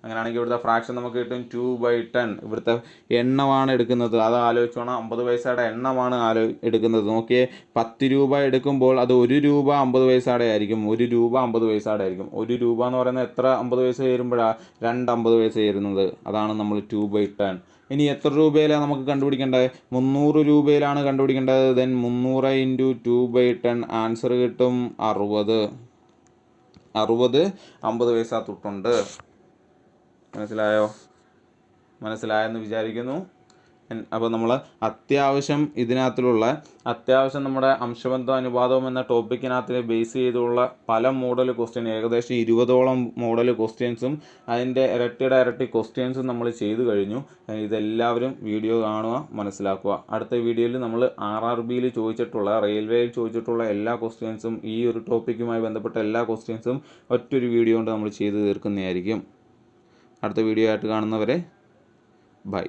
അങ്ങനെയാണെങ്കിൽ ഇവിടുത്തെ ഫ്രാക്ഷൻ നമുക്ക് കിട്ടും 2/10. ഇവിടുത്തെ എണ്ണമാണ് എടുക്കുന്നത്, അത് ആലോചിച്ചോണം. 50 പൈസയുടെ എണ്ണമാണ് എടുക്കുന്നത്. നോക്കിയേ, 10 രൂപ എടുക്കുമ്പോൾ അത് 1 രൂപ 50 പൈസയുടെ ആയിരിക്കും. 1 രൂപ 50 പൈസയുടെ ആയിരിക്കും. 1 രൂപ എന്ന് പറയുന്നത് എത്ര 50 പൈസ ചേരുമ്പോഴാണ്? 2 50 പൈസ ചേരുന്നത്. അതാണ് നമ്മൾ 2/10. ഇനി എത്ര രൂപയിലാണ് നമുക്ക് കണ്ടുപിടിക്കേണ്ടത്? 300 രൂപയിലാണ് കണ്ടുപിടിക്കേണ്ടത്. ദെൻ 300 × 2/10 ആൻസർ കിട്ടും 60. 60 50 പൈസ തുട്ടുണ്ട്. മനസ്സിലായെന്ന് വിചാരിക്കുന്നു. അപ്പോൾ നമ്മൾ അത്യാവശ്യം നമ്മുടെ അംശബന്ധം അനുപാതവും എന്ന ടോപ്പിക്കിനകത്ത് ബേസ് ചെയ്തുള്ള പല മോഡൽ ക്വസ്റ്റ്യൻ, ഏകദേശം 20ഓളം മോഡൽ ക്വസ്റ്റ്യൻസും അതിൻ്റെ ഇരട്ടി ക്വസ്റ്റ്യൻസും നമ്മൾ ചെയ്തു കഴിഞ്ഞു. ഇതെല്ലാവരും വീഡിയോ കാണുക, മനസ്സിലാക്കുക. അടുത്ത വീഡിയോയിൽ നമ്മൾ RRBയിൽ ചോദിച്ചിട്ടുള്ള, റെയിൽവേയിൽ ചോദിച്ചിട്ടുള്ള എല്ലാ ക്വസ്റ്റ്യൻസും, ഈ ഒരു ടോപ്പിക്കുമായി ബന്ധപ്പെട്ട എല്ലാ ക്വസ്റ്റ്യൻസും ഒറ്റൊരു വീഡിയോ കൊണ്ട് നമ്മൾ ചെയ്തു തീർക്കുന്നതായിരിക്കും. അടുത്ത വീഡിയോ ആയിട്ട് കാണുന്നവരെ ബൈ.